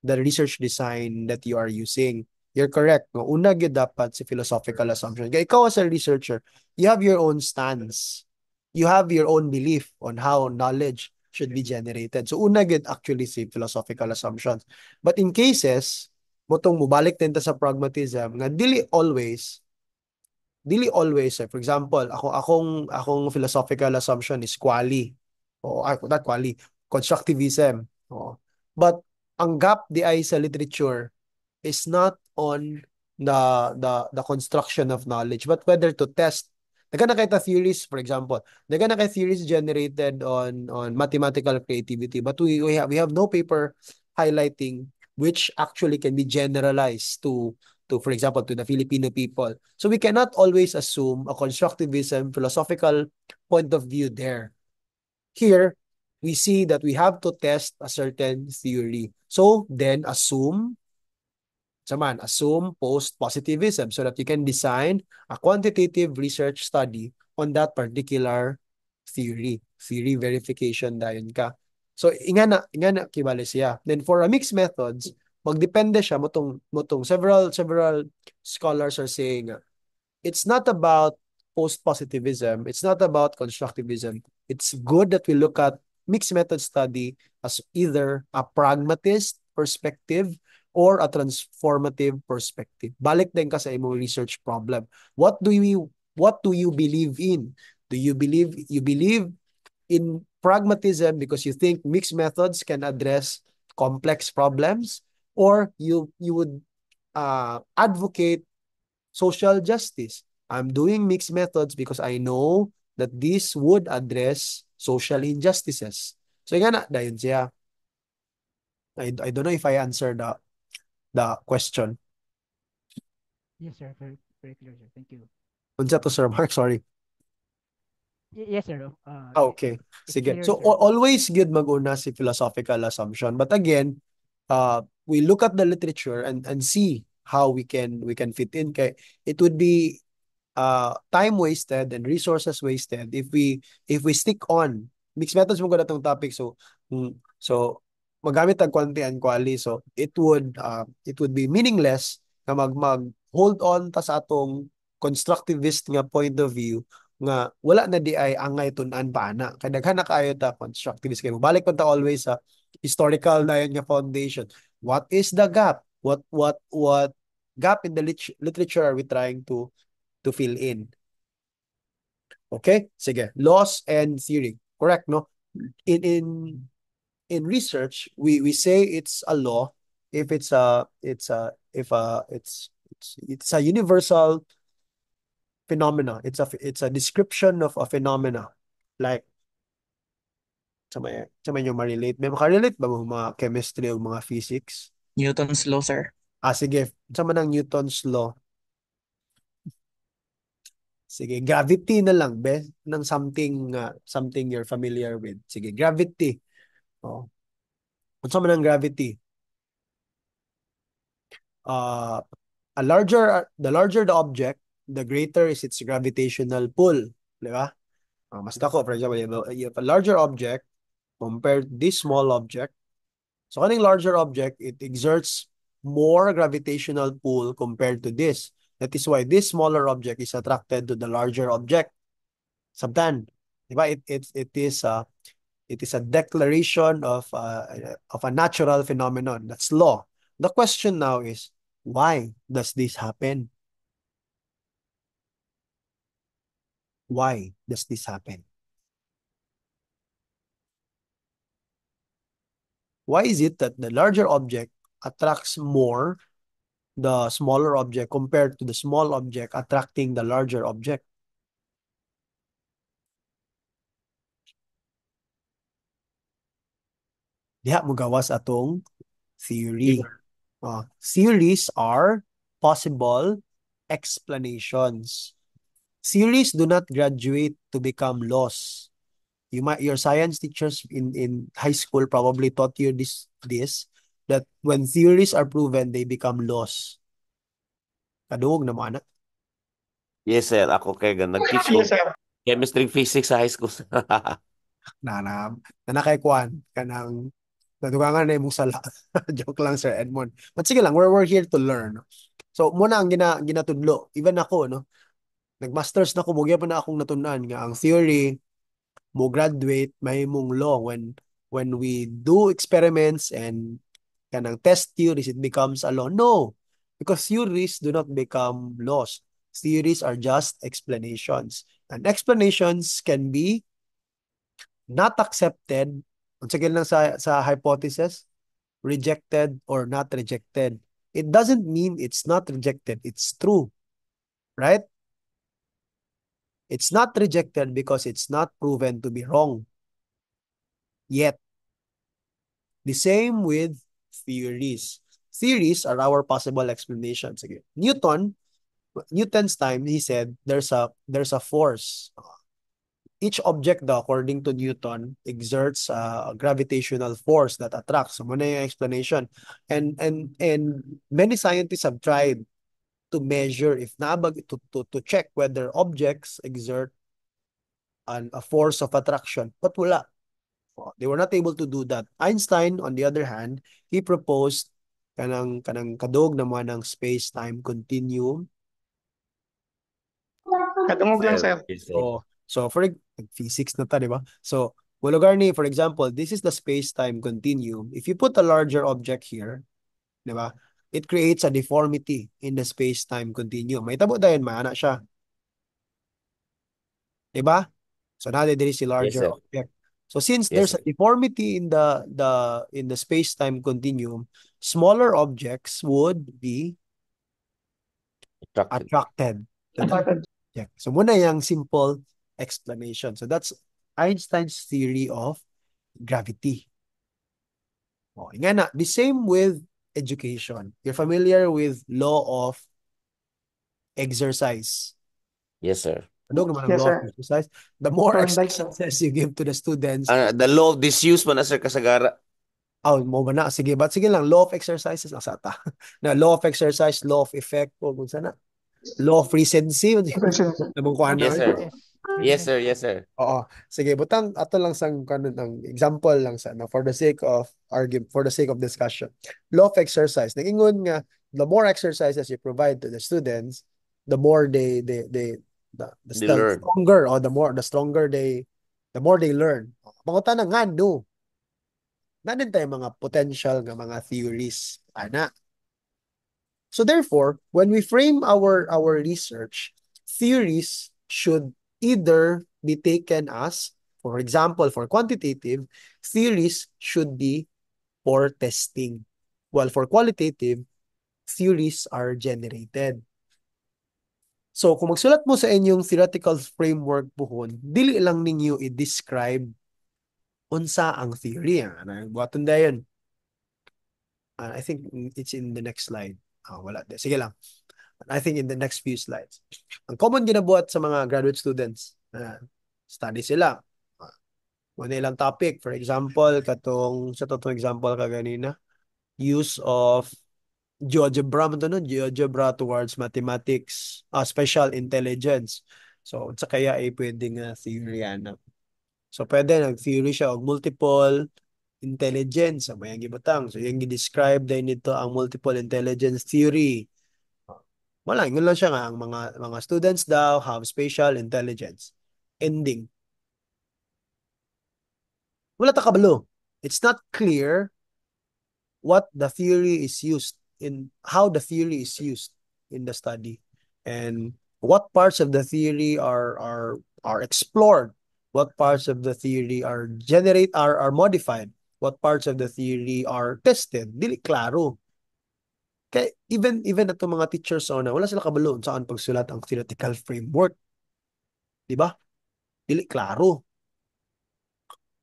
research design that you are using. You're correct. No? Una gid dapat si philosophical assumption. Kaya ikaw as a researcher, you have your own stance. You have your own belief on how knowledge should be generated. So una gid actually si philosophical assumptions. But in cases, motong mubalik din ta sa pragmatism, nga dili always for example akong philosophical assumption is quali o not quali constructivism but ang gap di ay sa literature is not on the construction of knowledge but whether to test daga na kita theories for example daga na kay theories generated on mathematical creativity but we have no paper highlighting which actually can be generalized to for example to the Filipino people. So we cannot always assume a constructivism philosophical point of view there. Here we see that we have to test a certain theory. So then assume post-positivism so that you can design a quantitative research study on that particular theory. Theory verification dayon ka. So ingana kibali siya. Then for a mixed methods, magdepende siya motong several scholars are saying it's not about post-positivism. It's not about constructivism. It's good that we look at mixed method study as either a pragmatist perspective or a transformative perspective. Balik din ka sa imong research problem. What do you believe in? Do you believe in pragmatism because you think mixed methods can address complex problems, or you would advocate social justice? I'm doing mixed methods because I know that this would address social injustices. So nga na, dayon siya. I don't know if I answered the question. Yes, sir. Very, very clear, sir. Thank you. Unsa to, Sir Mark? Sorry. Yes, sir. Okay. It's Sige. clear, So sir. always good maguna si philosophical assumption. But again, we look at the literature and see how we can fit in. Kay it would be time wasted and resources wasted if we stick on mixed methods mo ko tong topic. So magamit ang quanti and quali, so it would be meaningless na mag hold on ta sa atong constructivist nga point of view nga wala na di ay angay tun-an pa ana kay daghan na kaayo ta constructivist kay balik pa ta always sa historical dayon nga foundation. What is the gap? What gap in the literature are we trying to fill in? Okay? Sige. Laws and theory. Correct, no? In research, we say it's a law if it's a universal phenomena. It's a description of a phenomena. Like sa may nyo ma-relate. May makarelate ba mo mga chemistry o mga physics? Newton's law, sir. Sige. Sa man ang Newton's law. Sige, gravity na lang, be, ng something you're familiar with. Sige, gravity. Oh. Unsa man ang gravity? The larger the object, the greater is its gravitational pull. Di ba? Mas dako, for example, you have a larger object compared to this small object. So, kaning larger object, it exerts more gravitational pull compared to this. That is why this smaller object is attracted to the larger object. Sabtan, di ba? It is a declaration of a natural phenomenon. That's law. The question now is, why does this happen? Why does this happen? Why is it that the larger object attracts more the smaller object compared to the small object attracting the larger object? Diha mo gawas atong theory. Theories are possible explanations. Theories do not graduate to become laws. Your science teachers in high school probably taught you this that when theories are proven, they become laws. Kadungog na mo, anak. Yes, sir. Ako kay nag-teach ko Yes, sir. chemistry physics sa high school. Na kay Kwan, kanang nadugangan na imong sala. Joke lang, Sir Edmond. But sige lang, we're here to learn. So, muna ang ginatudlo. Even ako, no? Nag-masters na ko, mugya pa na akong natunan nga ang theory, mo graduate, may mong law. When we do experiments and kanang test theories, it becomes a law. No, because theories do not become laws. Theories are just explanations. And explanations can be not accepted, sige lang sa hypothesis, rejected or not rejected. It doesn't mean it's not rejected. It's true, right? It's not rejected because it's not proven to be wrong yet. The same with theories. Theories are our possible explanations. Again, Newton's time, he said there's a force. Each object, according to Newton, exerts a gravitational force that attracts. So, muna yung explanation. And many scientists have tried to measure if to check whether objects exert a force of attraction. But wala. They were not able to do that. Einstein, on the other hand, he proposed kanang kadog naman ng space-time continuum. Kadungog lang, sir. Yes, sir. So for physics na ta, di ba? So, lugar ni, for example, this is the space-time continuum. If you put a larger object here, di ba? It creates a deformity in the space-time continuum. May tabo dayon, maana siya. Di ba? So, there is a larger Yes, sir. object. So since Yes, there's a deformity in the space-time continuum, smaller objects would be attracted to the object. So muna yung simple explanation. So that's Einstein's theory of gravity. Nga na, the same with education. You're familiar with law of exercise. Yes, sir. Ano naman ang Yes, law sir. of exercise? The more Thorndike, exercises you give to the students, The law of disuse man na, sir, kasagara. mo ba na? Sige, but sige lang, law of exercises ang sata. Na law of exercise, law of effect, o kung sana. Law of recency, namang kuha na. Yes, sir. Yes. Yes, sir. Yes, sir. Oo. Sige, butang ato lang sang kanon ang example lang sa for the sake of argument, for the sake of discussion. Law of exercise. Nag-ingon nga the more exercises you provide to the students, the more they learn. stronger or the more they learn. Pangutan nga no. Nanin tayo mga potential nga mga theories ana. So therefore, when we frame our research, theories should either be taken as, for example, for quantitative, theories should be for testing. While for qualitative, theories are generated. So kung magsulat mo sa inyong theoretical framework buhon, dili lang ninyo i-describe unsa ang theory. Buhaton dayon. I think it's in the next slide. Wala. Sige lang. I think in the next few slides. Ang common ginabuhat sa mga graduate students, study sila. Muna ilang topic. For example, sa totong example ka ganina, use of GeoGebra mo to, no? GeoGebra towards mathematics, special intelligence. So, sa kaya ay pwedeng theory yan. So, pwede nag-theory siya og multiple intelligence. Sa mayang gibutang. So, yung gi-describe din nito ang multiple intelligence theory. Wala, yun lang siya nga. Ang mga students daw have spatial intelligence. Ending. Wala ta kabalo. It's not clear what the theory is used in, how the theory is used in the study, and what parts of the theory are explored, what parts of the theory are modified, what parts of the theory are tested. Dili klaro. Kaya even ato mga teachers na wala sila kabalo saan pagsulat ang theoretical framework. Di ba? Dili klaro.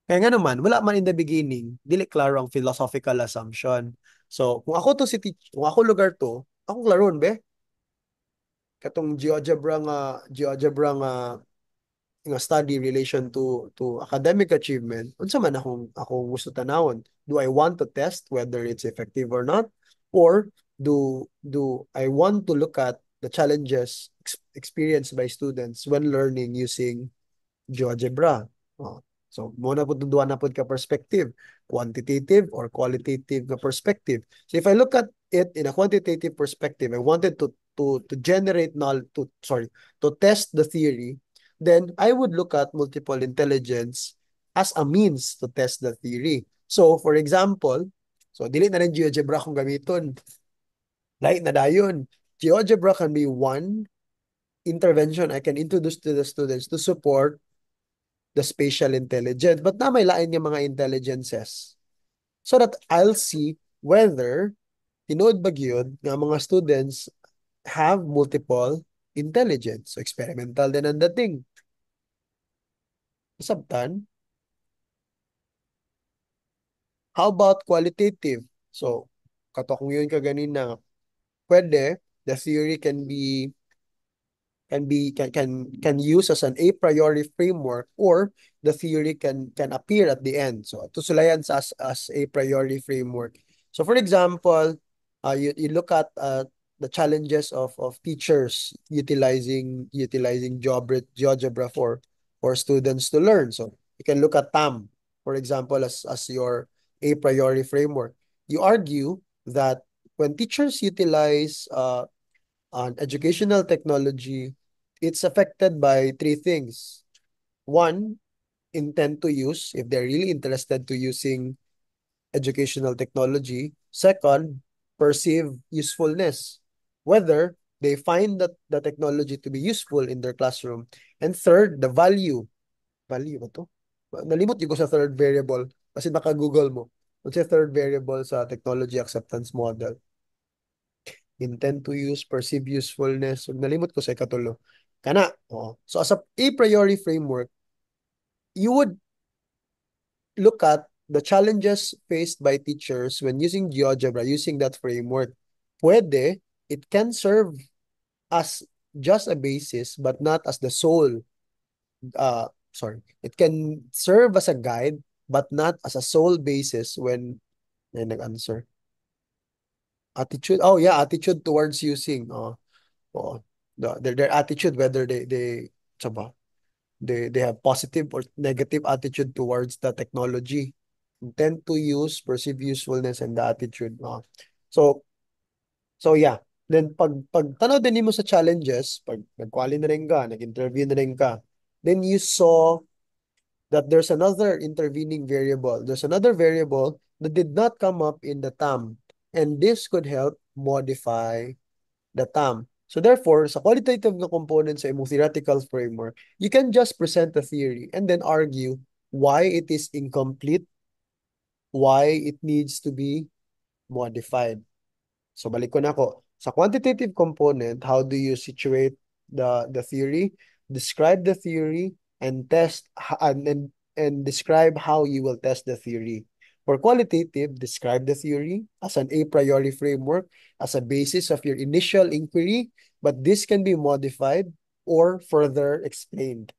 Kaya nga naman, wala man in the beginning, dili klaro ang philosophical assumption. So, kung ako lugar to, akong klaron be. Katong GeoGebra nga study relation to academic achievement. Unsa man akong gusto tanawon? Do I want to test whether it's effective or not? Or do I want to look at the challenges experienced by students when learning using GeoGebra? Oh. So, muna po duduan na po ka perspective, quantitative or qualitative na perspective. So, if I look at it in a quantitative perspective, I wanted to generate to test the theory, then I would look at multiple intelligence as a means to test the theory. So, for example, dili na rin GeoGebra kung gamiton. Lain na dayon. GeoGebra can be one intervention I can introduce to the students to support the spatial intelligence. But na may lain yung mga intelligences. So that I'll see whether tinuod ba gyud nga mga students have multiple intelligence. So experimental din ang dating. Sabtan, how about qualitative? So, katok yun ka ganina, pwede, the theory can use as an a priori framework, or the theory can appear at the end. So to sulayan sa as a priori framework. So for example, you look at the challenges of teachers utilizing GeoGebra for students to learn. So you can look at TAM, for example, as your a priori framework. You argue that when teachers utilize on educational technology, it's affected by three things. One, intent to use, if they're really interested to using educational technology. Second, perceived usefulness, whether they find that the technology to be useful in their classroom. And third, the value. Value ba to? Nalimot yung ko sa third variable kasi naka-Google mo. What's the third variable sa technology acceptance model? Intent to use, perceived usefulness. So, nalimot ko sa ikatulo. Kana. Oh. So, as a priori framework, you would look at the challenges faced by teachers when using GeoGebra, using that framework. Pwede, it can serve as just a basis, but not as the sole. It can serve as a guide, but not as a sole basis when nag-answer. Attitude. Oh yeah, attitude towards using. Their attitude, whether they have positive or negative attitude towards the technology. Intend to use, perceive usefulness, and the attitude. So yeah. Then pag tanaw din mo sa challenges, pag nag-quali na rin ka, nag-interview na rin ka, then you saw that there's another intervening variable. There's another variable that did not come up in the TAM. And this could help modify the TAM. So therefore, sa qualitative na component sa imong theoretical framework, you can just present a theory and then argue why it is incomplete, why it needs to be modified. So balik ko na ako. Sa quantitative component, how do you situate the theory, describe the theory, and test and and describe how you will test the theory. For qualitative, describe the theory as an a priori framework, as a basis of your initial inquiry, but this can be modified or further explained.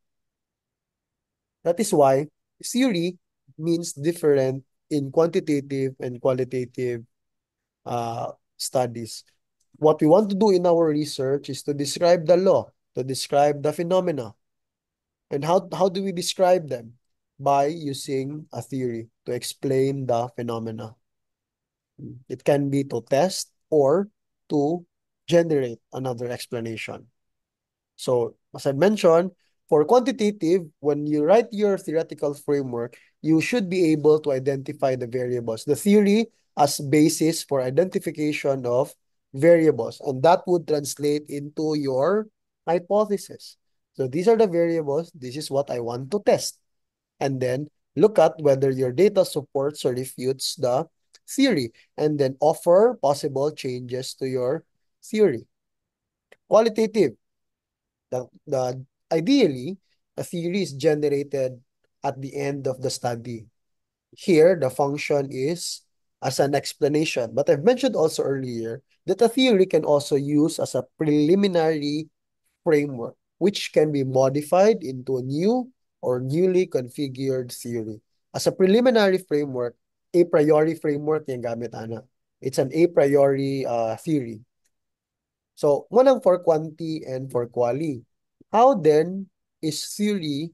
That is why theory means different in quantitative and qualitative studies. What we want to do in our research is to describe the law, to describe the phenomena. And how do we describe them? By using a theory to explain the phenomena. It can be to test or to generate another explanation. So, as I mentioned, for quantitative, when you write your theoretical framework, you should be able to identify the variables. The theory as basis for identification of variables, and that would translate into your hypothesis. So these are the variables. This is what I want to test. And then look at whether your data supports or refutes the theory, and then offer possible changes to your theory. Qualitative. Ideally, a theory is generated at the end of the study. Here, the function is as an explanation. But I've mentioned also earlier that a theory can also use as a preliminary framework, which can be modified into a new or newly configured theory. As a preliminary framework, a priori framework yung gamit, ana. It's an a priori theory. So, manang for quanti and for quali. How then is theory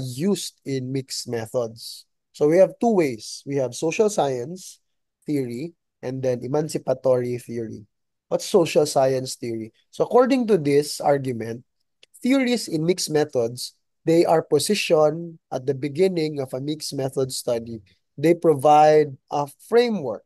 used in mixed methods? So we have two ways. We have social science theory and then emancipatory theory. What's social science theory? So according to this argument, theories in mixed methods, they are positioned at the beginning of a mixed method study. They provide a framework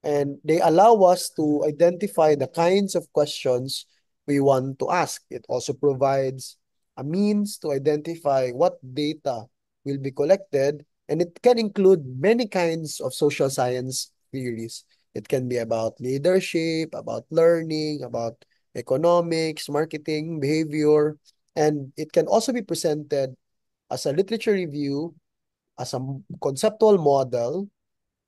and they allow us to identify the kinds of questions we want to ask. It also provides a means to identify what data will be collected, and it can include many kinds of social science theories. It can be about leadership, about learning, about economics, marketing, behavior, and it can also be presented as a literature review, as a conceptual model,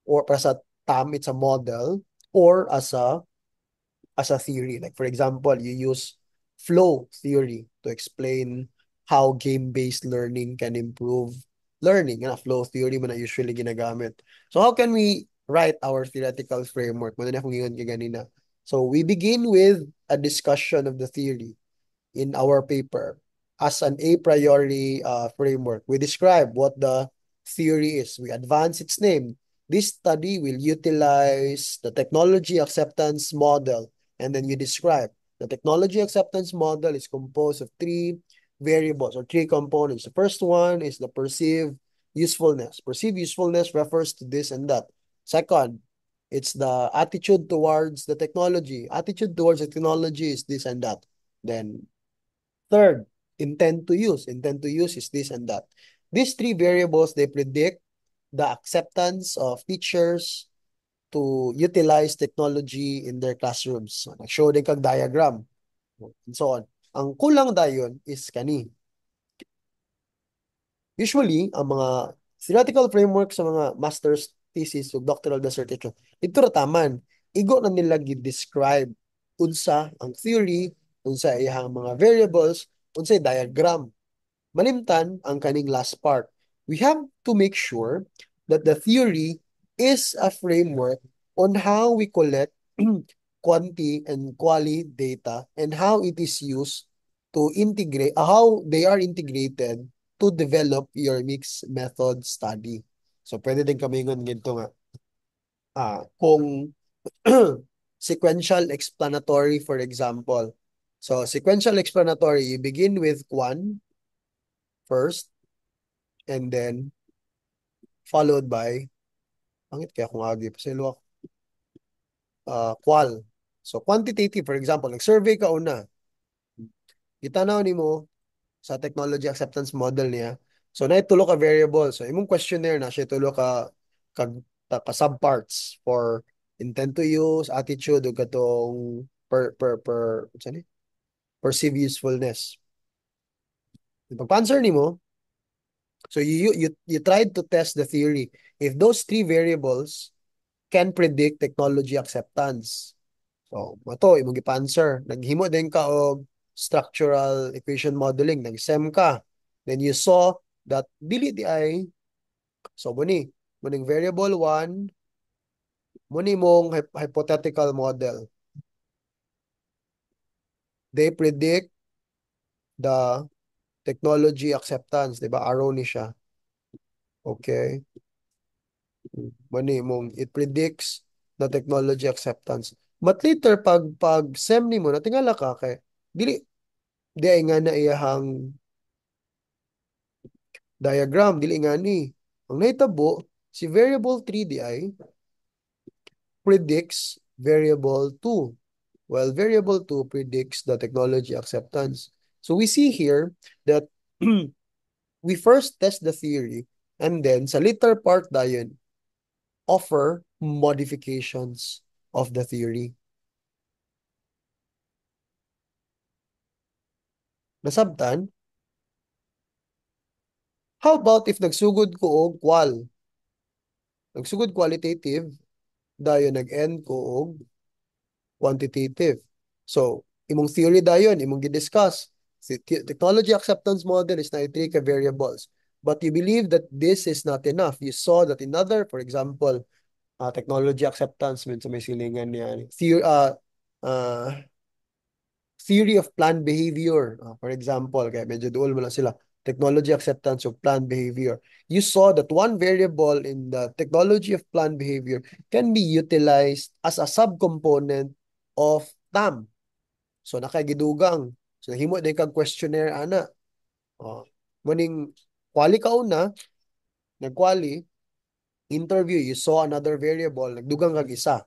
or as a TAM, it's a model, or as a theory. Like for example, you use flow theory to explain how game-based learning can improve learning. Yan, flow theory mo na usually ginagamit. So how can we write our theoretical framework? Muna na kung yun ganina. So we begin with a discussion of the theory in our paper as an a priori framework. We describe what the theory is. We advance its name. This study will utilize the technology acceptance model, and then you describe. The technology acceptance model is composed of three variables or three components. The first one is the perceived usefulness. Perceived usefulness refers to this and that. Second, it's the attitude towards the technology. Attitude towards the technology is this and that. Then third, intent to use. Intent to use is this and that. These three variables, they predict the acceptance of teachers to utilize technology in their classrooms. So, nag-show din kag diagram and so on. Ang kulang dayon is kani. Usually, ang mga theoretical framework sa mga master's thesis o doctoral dissertation, ito rataman. Igo na nila gi-describe unsa ang theory, unsa iyang mga variables, unsa diagram. Malimtan ang kaning last part. We have to make sure that the theory is a framework on how we collect quanti and quali data and how it is used to integrate, how they are integrated to develop your mixed method study. So, pwede din kami ngon ganito nga. Kung sequential explanatory, for example. So, sequential explanatory, you begin with quant first, and then followed by, pangit kaya kung agi pa sila, qual. So, quantitative, for example, nag-survey ka una, itanaw ni mo sa technology acceptance model niya. So, na tulo ka variable. So, imong questionnaire na siya tulo ka subparts for intent to use, attitude, o katong what's that? Perceived usefulness. Pag-answer ni mo, So you tried to test the theory. If those three variables can predict technology acceptance. So, mato, imong gipa-answer. Naghimo din ka og structural equation modeling, nag-SEM ka. Then you saw that dili di ay, so muning variable 1, muni mong hypothetical model. They predict the technology acceptance, di ba? Arrow ni siya. Okay. Muni mong it predicts the technology acceptance. But later pag SEM nimo natingala ka kay di ay nga na iyahang diagram dili nga ni. Ang nahitabo si variable 3 di ay predicts variable 2. Well, variable 2 predicts the technology acceptance. So we see here that we first test the theory and then sa later part dayon offer modifications of the theory. Nasabtan? How about if nagsugod ko og qual? Nagsugod qualitative, dayon nag-end ko og quantitative. So, imong theory dayon, imong gidiscuss. Technology acceptance model is na three ka variables. But you believe that this is not enough. You saw that another, for example, technology acceptance, sa may silingan niya. Theory of planned behavior. For example, kaya medyo dual mo lang sila. Technology acceptance of planned behavior. You saw that one variable in the technology of planned behavior can be utilized as a subcomponent of TAM. So, nakagidugang. So, himo din kag questionnaire, ana. Muning, kwali ka una, nagkwali, interview, you saw another variable, nagdugang kag isa.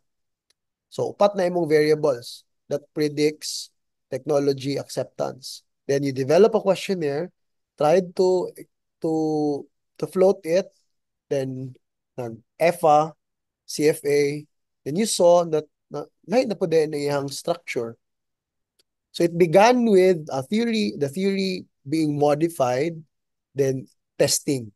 So, upat na imong variables that predicts technology acceptance. Then you develop a questionnaire, tried to to float it, then EFA, CFA, then you saw that lahat na po din iyang structure. So it began with a theory, the theory being modified, then testing.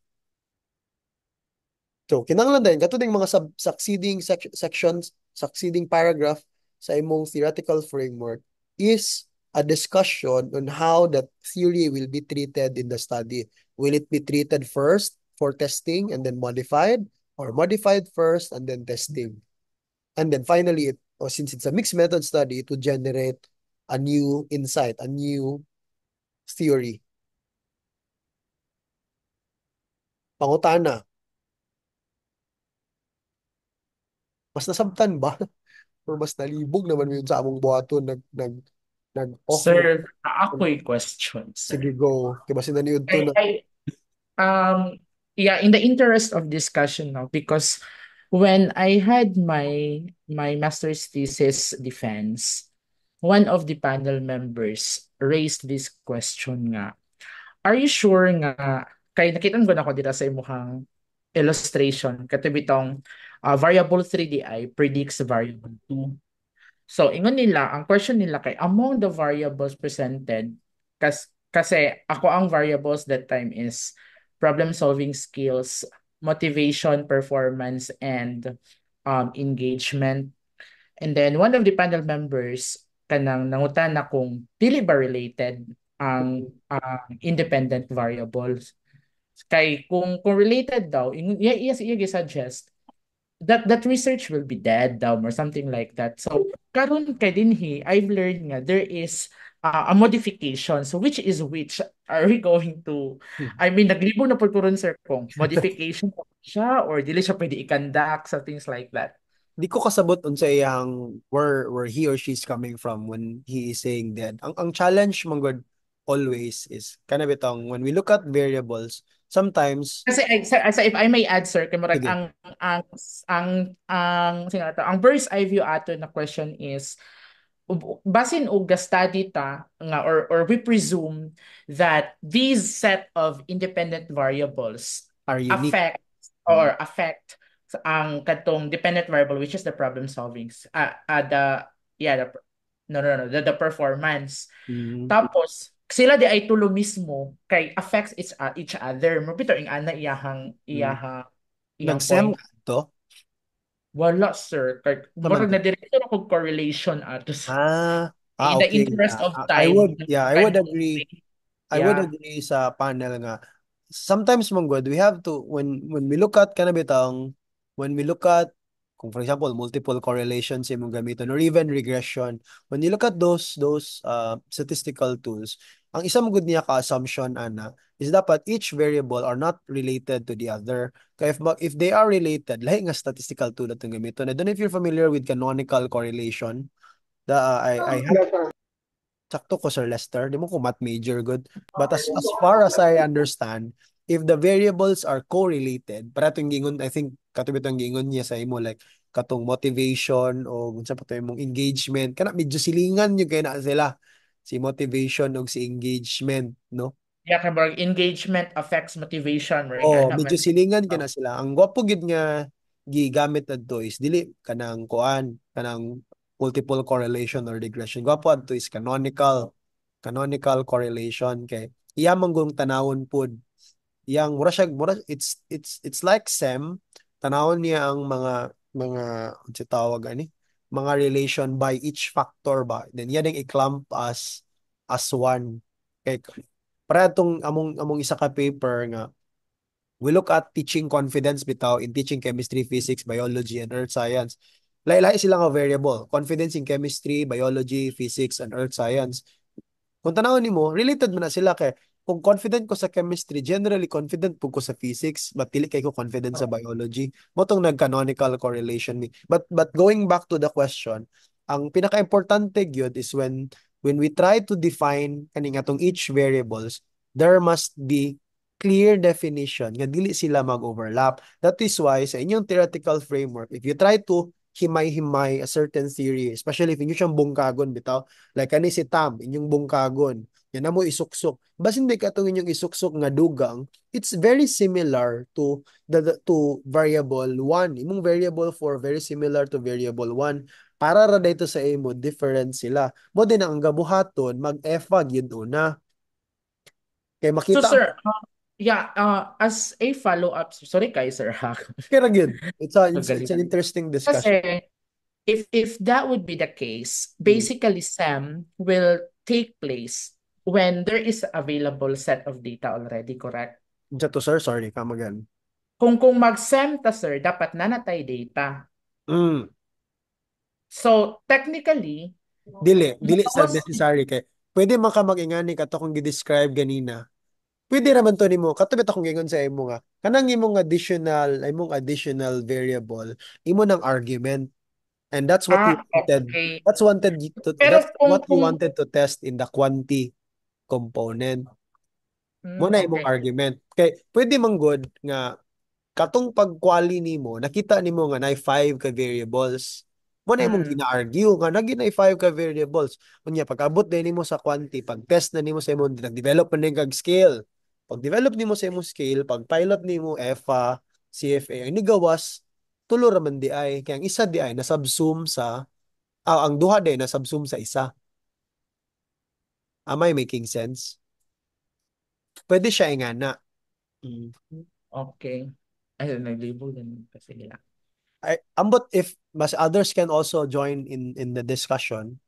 So, kinahanglan din, kato ding mga succeeding sections, succeeding paragraph sa imong theoretical framework is a discussion on how that theory will be treated in the study. Will it be treated first for testing and then modified, or modified first and then testing? And then finally, since it's a mixed method study, it would generate a new insight, a new theory. Pangutana, mas nasabtan ba? Or mas nalibog naman yun sa among buhaton nag-offer. Sir, ako'y question, Sige, sir. go. Kaya ba sinaniud to na? Um, yeah, in the interest of discussion now, because when I had my master's thesis defense, one of the panel members raised this question nga, are you sure nga, kay nakita ko na ko dito sa imuhang illustration, katibitong variable 3DI predicts variable 2. So, ingon nila, ang question nila kay, among the variables presented, kasi ako ang variables that time is problem-solving skills, motivation, performance, and engagement. And then, one of the panel members, kanang nangutan na kung dili ba related ang independent variables. Kay kung related daw, iya suggest that research will be dead daw or something like that. So karon kay dinhi I've learned nga there is a modification. So which is which? Are we going to I mean naglibog na pud ko ron, sir, kung modification pa siya or dili siya pwede i-conduct, so things like that. Di ko kasabot unsa iyang where he or she's coming from when he is saying that. Ang challenge manggod always is kana bitong when we look at variables, sometimes Kasi if I may add, sir, kay murag sige. ang bird's eye view ato na question is basin og study ta nga or we presume that these set of independent variables Are unique. affect ang katong dependent variable, which is the problem solving the performance. Mhm. Tapos sila di ay tulo mismo kay affects each other. Mabito ing ana iyang Nag-SEM point. ka to? Wala, sir. Kay Naman murag to. na direkto na kog correlation ato in the Okay. interest of I time. would, yeah, I would agree. I would Yeah. agree sa panel nga. Sometimes mong good, we have to, when we look at kanabitang, when we look at, kung for example, multiple correlations yung gamiton or even regression, when you look at those statistical tools, ang isang good niya ka-assumption, ana, is dapat each variable are not related to the other. Kaya if they are related, lahi nga statistical tool na itong gamiton. I don't know if you're familiar with canonical correlation. I have Yes, sir. sakto ko Sir Lester, di mo ko math major good. But as far as I understand, if the variables are correlated, para itong gingon, I think katubit ang gingon niya sa imo like katong motivation o unsa pa to imong engagement, kana medyo silingan yung kay na sila si motivation o si engagement, no? Yeah, kay engagement affects motivation, right? Oh, Ana medyo man. silingan ka na sila. Ang gwapo gid nga gigamit adto is dili kanang kuan, kanang multiple correlation or regression. Gwapo adto is canonical correlation kay iya manggong tanawon pud yang mura it's like SEM tanawon niya ang mga unsa tawag ani mga relation by each factor ba then iya ding i-clump as one kay para tong among isa ka paper nga we look at teaching confidence bitaw in teaching chemistry, physics, biology, and earth science. Lahi-lahi sila nga variable. Confidence in chemistry, biology, physics, and earth science. Kung tanawin nimo, related man na sila kay kung confident ko sa chemistry, generally confident po ko sa physics, but dili kay ko confident sa biology. Motong nag-canonical correlation ni. But going back to the question, ang pinaka-importante gyud is when we try to define kaning atong each variables, there must be clear definition nga dili sila mag-overlap. That is why sa inyong theoretical framework, if you try to himay-himay a certain theory, especially if inyo siyang bungkagon bitaw, like kani si Tam, inyong bungkagon, yan na mo isuksok. Bas hindi ka itong inyong isuksok nga dugang, it's very similar to to variable 1. Imong variable 4 very similar to variable 1. Para ra dito sa imo, different sila. Mo din ang gabuhaton, mag-efag yun una. Kay So makita sir, yeah, as a follow-up, sorry kay sir ha. kaya yun. It's Magaling. an interesting discussion. Kasi if that would be the case, Mm. basically SEM will take place when there is available set of data already, correct? Diyan to sir, sorry, kamagan. Kung mag-SEM ta sir, dapat nanatay data. Mm. So technically, Dili sa most necessary kay pwede man ka mag-ingani kato kung gi-describe ganina. Pwede raman to nimo katubit akong gingon sa imo nga kanang imong additional variable imo ng argument and that's what you wanted. okay. Pero That's what you wanted to test in the quanti component. Mo na imong okay. argument. Kay pwede man good nga katong pag-quali nimo, nakita nimo nga nay 5 ka variables. Mo na imong gina-argue nga nay 5 ka variables. Unya pag-abot din nimo sa quanti, pag-test na nimo sa imong nag-develop man kag scale. Pag-develop nimo sa imong scale, pag-pilot nimo EFA, CFA, ang nigawas tulo ra man di ay kaya ang isa di ay nasubsum sa ang duha din nasubsum sa isa. Am I making sense? Pwede siya ingana. Mm. Okay. Ay, nag-label din kasi nila. Ambot if mas others can also join in the discussion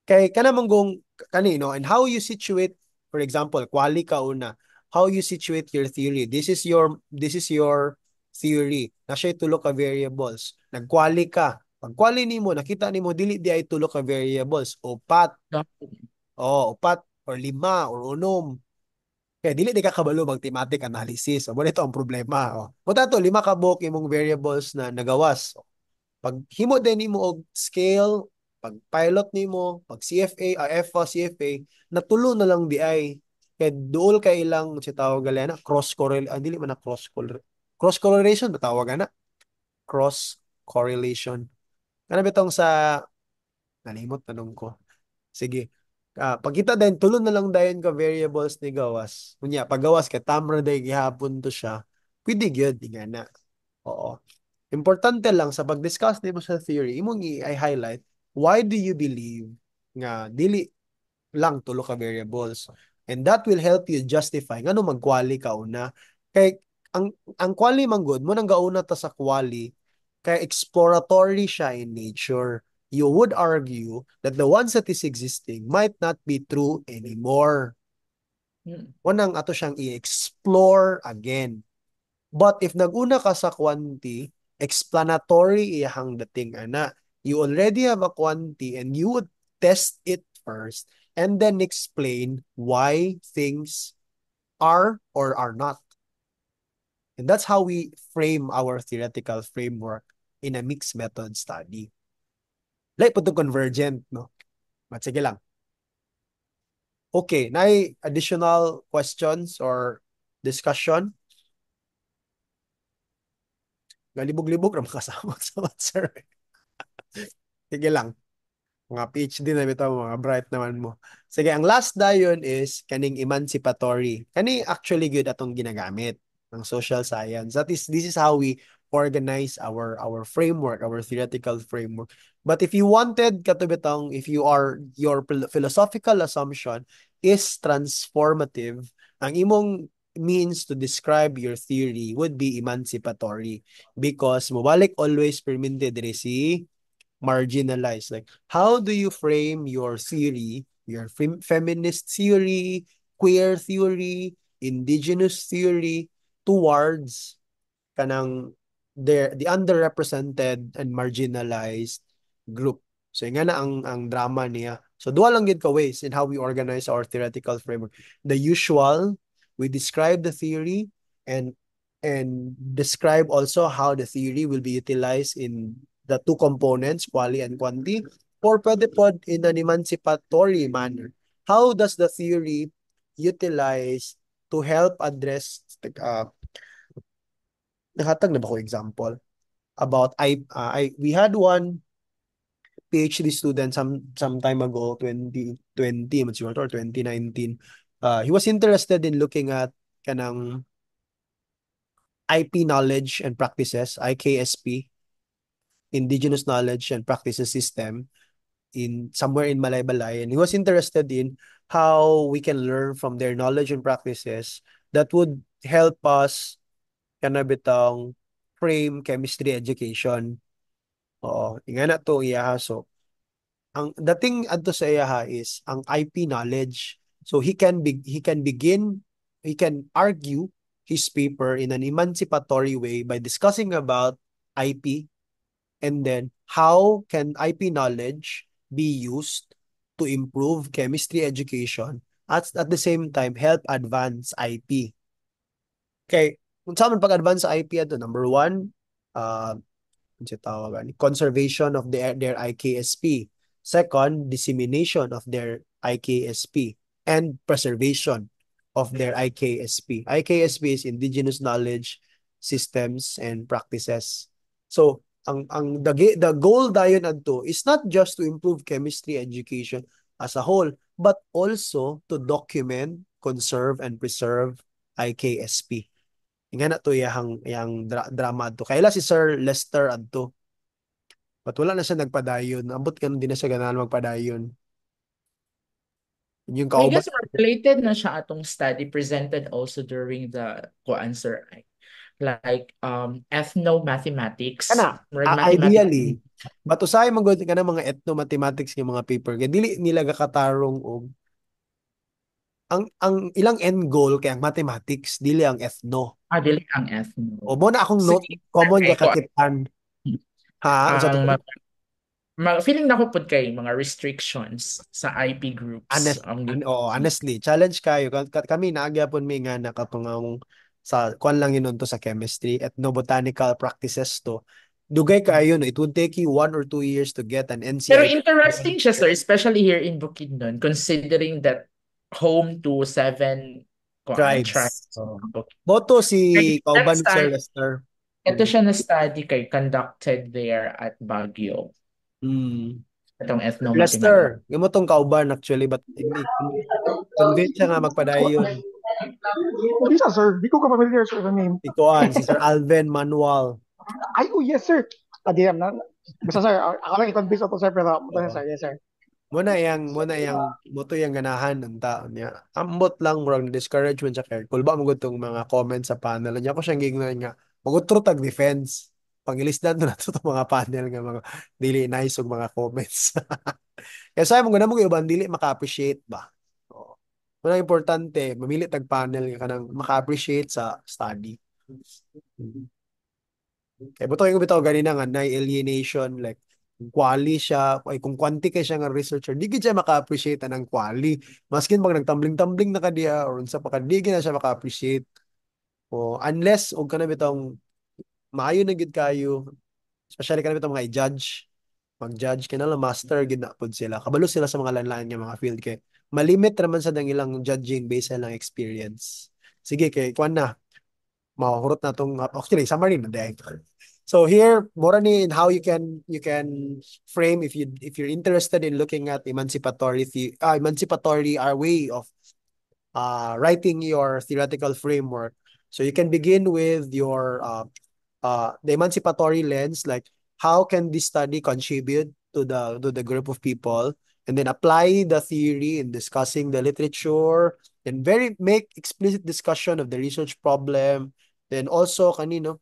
kay kanamang gong kanino and how you situate for example quali ka una how you situate your theory this is your theory na siya tulo ka variables nagquali ka pag quali nimo nakita nimo dili di ay tulo ka variables upat or lima or unom kaya dili di ka kabalo mag thematic analysis. Mo ito ang problema. Muna to, 5 ka buok imong variables na nagawas. Pag himo din nimo og scale, pag pilot nimo, pag CFA, FA, CFA, natulo na lang di ay. Kaya duol ka ilang si tawag galena cross correlation, dili man na cross correlation ba tawag na? Cross correlation. Ano bitong sa nalimot tanong ko. Sige. Pagkita din, tulo na lang dayon ka variables ni gawas. Kunya, pag gawas ka, tamra day gihapon to siya. Pwede gyud nga na. Oo. Importante lang sa pag-discuss nimo sa theory, imong i-highlight, why do you believe nga dili lang tulo ka variables. And that will help you justify ngano mag-quali ka una. Kay ang quali man good mo nang gauna ta sa quali kay exploratory siya in nature. You would argue that the ones that is existing might not be true anymore. Unang ato siyang i-explore again. But if naguna ka sa quanti, explanatory iyahang dating ana. You already have a quanti and you would test it first and then explain why things are or are not. And that's how we frame our theoretical framework in a mixed method study. Like po convergent, no? But sige lang. Okay, na additional questions or discussion? Galibog-libog ra makasama sa answer. Sige lang. Mga PhD na bitaw, mga bright naman mo. Sige, ang last dayon is kaning emancipatory. Kani actually good atong ginagamit ng social science. This is how we organize our framework, our theoretical framework. But if you wanted katubitang, if your philosophical assumption is transformative, ang imong means to describe your theory would be emancipatory because mobalik always permitted diri si marginalized. Like, how do you frame your theory, your feminist theory, queer theory, indigenous theory towards kanang the underrepresented and marginalized group. So nga na ang drama niya. So duha lang gid ka ways in how we organize our theoretical framework. The usual, we describe the theory and describe also how the theory will be utilized in the two components, quali and quanti, or pwede pod in an emancipatory manner. How does the theory utilize to help address naghatag na ba ko example about we had one PhD student some time ago 2020 man siguro or 2019. He was interested in looking at kanang IP knowledge and practices, IKSP, Indigenous Knowledge and Practices System in somewhere in Malaybalay, and he was interested in how we can learn from their knowledge and practices that would help us kana bitang frame chemistry education. Oo, nga na to iya. So ang dating adto sa iya is ang IP knowledge. So he can argue his paper in an emancipatory way by discussing about IP and then how can IP knowledge be used to improve chemistry education at the same time help advance IP. Okay, kung saan man pag-advance sa IP ato, number one, conservation of their IKSP. Second, dissemination of their IKSP and preservation of their IKSP. IKSP is Indigenous Knowledge Systems and Practices. So, the goal dayon adto is not just to improve chemistry education as a whole, but also to document, conserve, and preserve IKSP. Nga na to yang drama adto. Kaila si Sir Lester adto. But wala na siya nagpadayon. Ambot ka din na siya ganahan magpadayon. Yung I kauban. guess related na siya atong study presented also during the co-answer. Like ethnomathematics. Kana, ideally. But usahay magod ka na mga ethnomathematics ng mga paper. Kaya dili nila gakatarong og ang ilang end goal kay ang mathematics dili ang ethno. Dili ang ethno. O mo na akong note common nga kakitan. Ha, feeling na ko pud kay mga restrictions sa IP groups. Honestly, challenge kayo. Kami naagyapon mi nga nakatungawong sa kwan lang yun to sa chemistry, ethnobotanical practices to. Dugay kayo, no? It would take you 1 or 2 years to get an NCI. Pero interesting siya, sir, especially here in Bukidnon, considering that home to 7 tribes. Boto si Kauban Sir Lester. Ito siya na-study kay conducted there at Baguio. Itong ethnomathematics. Lester, yung mo tong Kauban actually, but convince siya nga magpadayon. Bisa, sir. Di ko ka-familiar sa name. Ikuan, si Sir Alvin Manuel. Ay, yes, sir. Basta, sir, ako lang i-convince ako, sir, pero yes, sir. Muna yang moto yung ganahan ng tao niya. Ambot lang murag discouragement sa kay. Kulba mo gutong mga comments sa panel niya. Ako siyang gingnan nga. Magutro tag defense. Pangilisdan to na to mga panel nga mga dili nice og mga comments. Kaya sa mo gana mo iban dili maka-appreciate ba. Oo. Muna importante, mamili tag panel nga kanang maka-appreciate sa study. Kaya buto yung bitaw ganina nga na alienation like kung quali siya ay kung quanti kay siya nga researcher di gid siya maka-appreciate anang quali maskin pag nagtumbling-tumbling na kadiya or unsa pa ka di gid na siya maka-appreciate o unless og kana bitong maayo na gid kayo especially kana bitong mga i-judge mag-judge kana lang master gid na pud sila kabalo sila sa mga lanlain nga mga field kay malimit naman sa dang ilang judging based sa lang experience sige kay kuan na mahurot na tong actually summary na day. So here, more in how you can frame if you're interested in looking at emancipatory our way of writing your theoretical framework. So you can begin with your the emancipatory lens, like how can this study contribute to the group of people, and then apply the theory in discussing the literature, and very make explicit discussion of the research problem. Then also kanino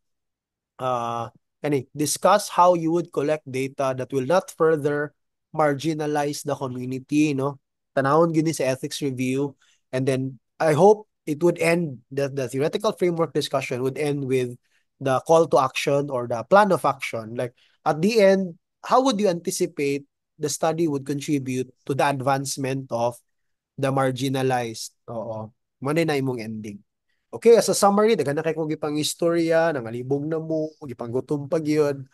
discuss how you would collect data that will not further marginalize the community, no? Tanawon gini sa ethics review. And then I hope it would end, the theoretical framework discussion would end with the call to action or the plan of action. Like at the end, how would you anticipate the study would contribute to the advancement of the marginalized? Oo. Muna na imong ending. Okay, as a summary, daghan na kay kong gipang istorya, nangalibog na mo, gipanggutom pag yun.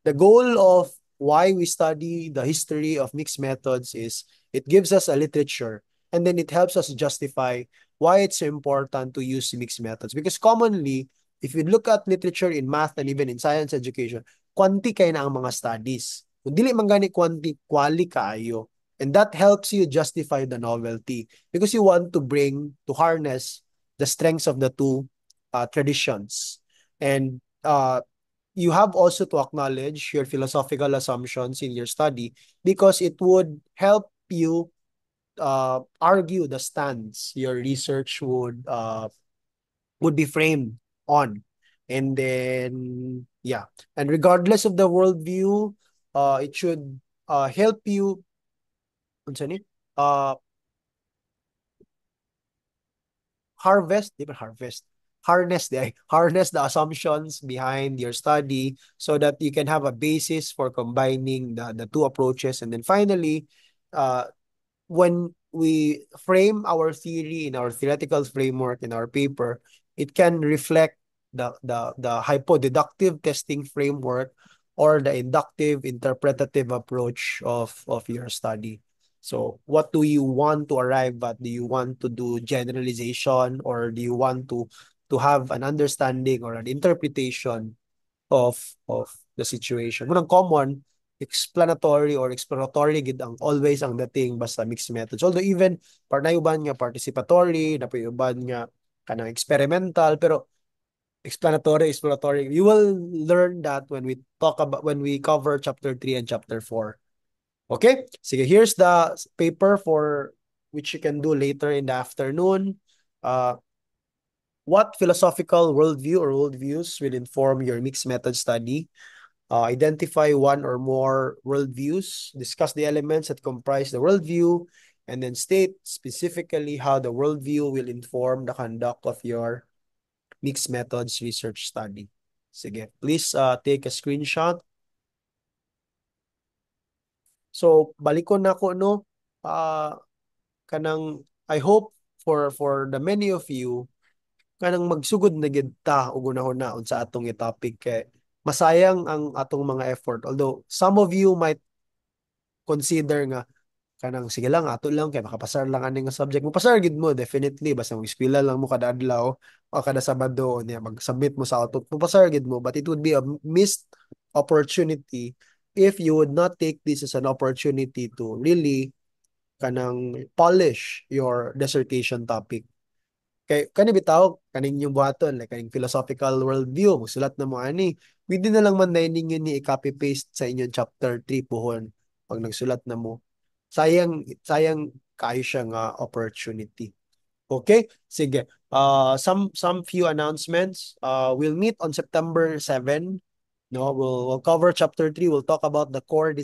The goal of why we study the history of mixed methods is it gives us a literature, and then it helps us justify why it's important to use mixed methods. Because commonly, if you look at literature in math and even in science education, kwanti kay na ang mga studies. Kung dili man gani kwanti, quali kaayo. And that helps you justify the novelty because you want to harness the strengths of the two traditions. And you have also to acknowledge your philosophical assumptions in your study because it would help you argue the stance your research would be framed on. And then, yeah. And regardless of the worldview, it should help you, unsa ni? Harness the assumptions behind your study so that you can have a basis for combining the two approaches. And then finally, when we frame our theory in our theoretical framework in our paper, it can reflect the hypodeductive testing framework or the inductive interpretative approach of your study. So what do you want to arrive at? Do you want to do generalization, or do you want to have an understanding or an interpretation of the situation? Munang common, explanatory or exploratory gid ang always ang dating basta mixed methods. Although even parnayuban nga participatory, napayuban nga kanang experimental, pero explanatory, exploratory, you will learn that when we cover chapter 3 and chapter 4. Okay? Sige, here's the paper for which you can do later in the afternoon. What philosophical worldview or worldviews will inform your mixed method study? Identify one or more worldviews, discuss the elements that comprise the worldview, and then state specifically how the worldview will inform the conduct of your mixed methods research study. Sige, please take a screenshot. So, balikon na ko, no? Kanang, I hope for the many of you, kanang magsugod na gid ta ug unahon sa atong topic kay masayang ang atong mga effort. Although, some of you might consider nga, kanang sige lang, ato lang, kay makapasar lang ani nga subject. Mapasar gid mo, definitely. Basta mag-eskwela lang mo kada adlaw o kada Sabado, niya, mag-submit mo sa auto. Mapasar gid mo, but it would be a missed opportunity if you would not take this as an opportunity to really kanang polish your dissertation topic. Kay kani bitaw kaning yung buhaton like kaning philosophical worldview musulat na mo ani pwede na lang man dining yun ni i-copy paste sa inyong chapter 3 puhon pag nagsulat na mo. sayang kayo siya nga opportunity. Okay? Sige. Some few announcements. We'll meet on September 7. No, we'll cover chapter 3. We'll talk about the core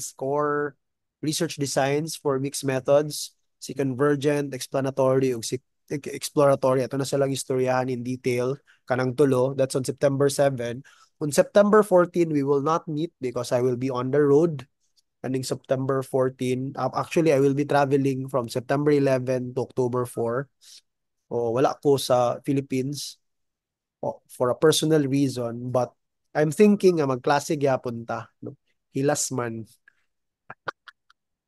research designs for mixed methods, si convergent, explanatory, ug si exploratory. Ito na silang istoryahan in detail kanang tulo. That's on September 7. On September 14, we will not meet because I will be on the road. Aning September 14. Actually, I will be traveling from September 11 to October 4. O wala ko sa Philippines for a personal reason, but I'm thinking nga magklase gyapon ta, no? Hilas man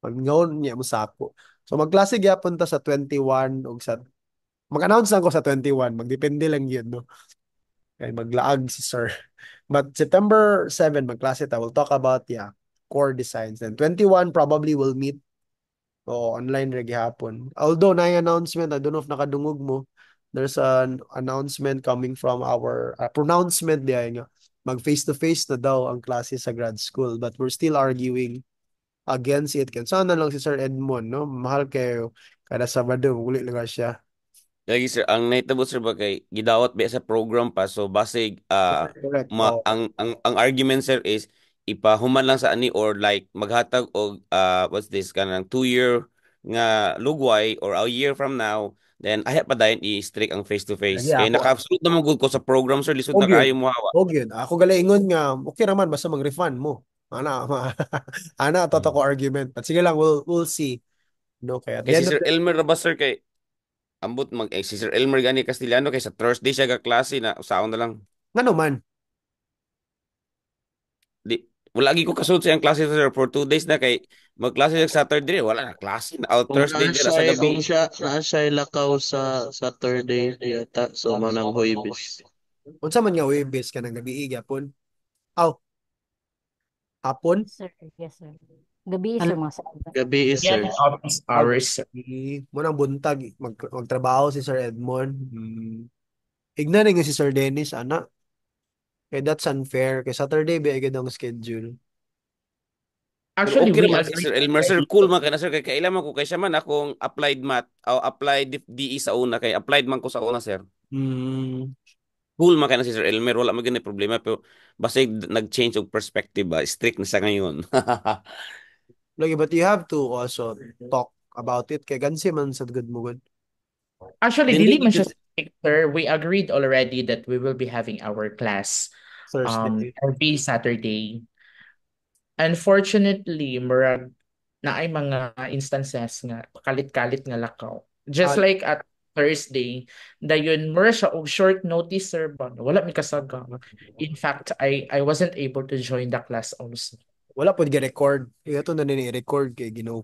magngaon niya mo sa ako. So magklase gyapon ta sa 21 ug sa mag-announce lang ko sa 21, magdepende lang yun, no? Kay maglaag si sir. But September 7 magklase ta, we'll talk about core designs. Then 21 probably will meet online ra gihapon. Although na announcement, I don't know if nakadungog mo. There's an announcement coming from our pronouncement diya nga mag face to face na daw ang klase sa grad school, but we're still arguing against it. Sana lang si Sir Edmond, no? Mahal kayo kada Sabado uli lang siya. Lagi sir, ang nahitabo sir ba kay gidawat ba sa program pa so basig Correct. Oh, ang argument sir is ipahuman lang sa ani or like maghatag og what's this kanang 2 year nga lugway or a year from now then ay pa dayon i-strict ang face to lagi face kay ako. naka-absolute naman good ko sa program sir lisod na Okay. kayo mo hawa. Okay. Ako galaingon nga okay naman basta mag-refund mo. Ana to ko argument. But sige lang, we'll see. No, kaya at the Kay si end of Sir the Elmer ra ba sir kay ambot si Sir Elmer gani Castellano kay sa Thursday siya ga klase na usaon na lang. ano man, Di, wala lagi ko kasunod sa iyang klase sir for 2 days na kay magklase sa Saturday wala na klase na out Thursday dira sa gabi. Kung siya lakaw sa Saturday yata, so manang Huwebes. unsa man nga Webes ka ng gabi gyapon. Aw, hapon. Sir, yes, sir. Gabi, sir, mga sa Gabi is sir. Yan ang office hours, sir. Mo nang buntag magtrabaho si Sir Edmond. Ignan nga si Sir Dennis ana. Kaya that's unfair. Kay Saturday ba agad ang schedule. Pero Actually, okay we naman si agreed Sir Elmer sir cool man kay na sir kay kailan man ko kay siya man akong applied math o applied DE sa una kay applied man ko sa una sir. Hmm. Cool man kay na si Sir Elmer wala man gyud problema pero basta nag-change og perspective ba strict na sa ngayon. Lagi, but you have to also talk about it. Kay gansi man sa good mo good. Actually, Hindi dili man siya because sir. We agreed already that we will be having our class Thursday. every Saturday. Unfortunately, murag na ay mga instances nga kalit-kalit nga lakaw. Just Ah, like at Thursday, dayon mura siya og short notice sir ba. Wala mi kasaga. In fact, I wasn't able to join the class also. wala po record. Kaya ito na nini-record kay Ginoo.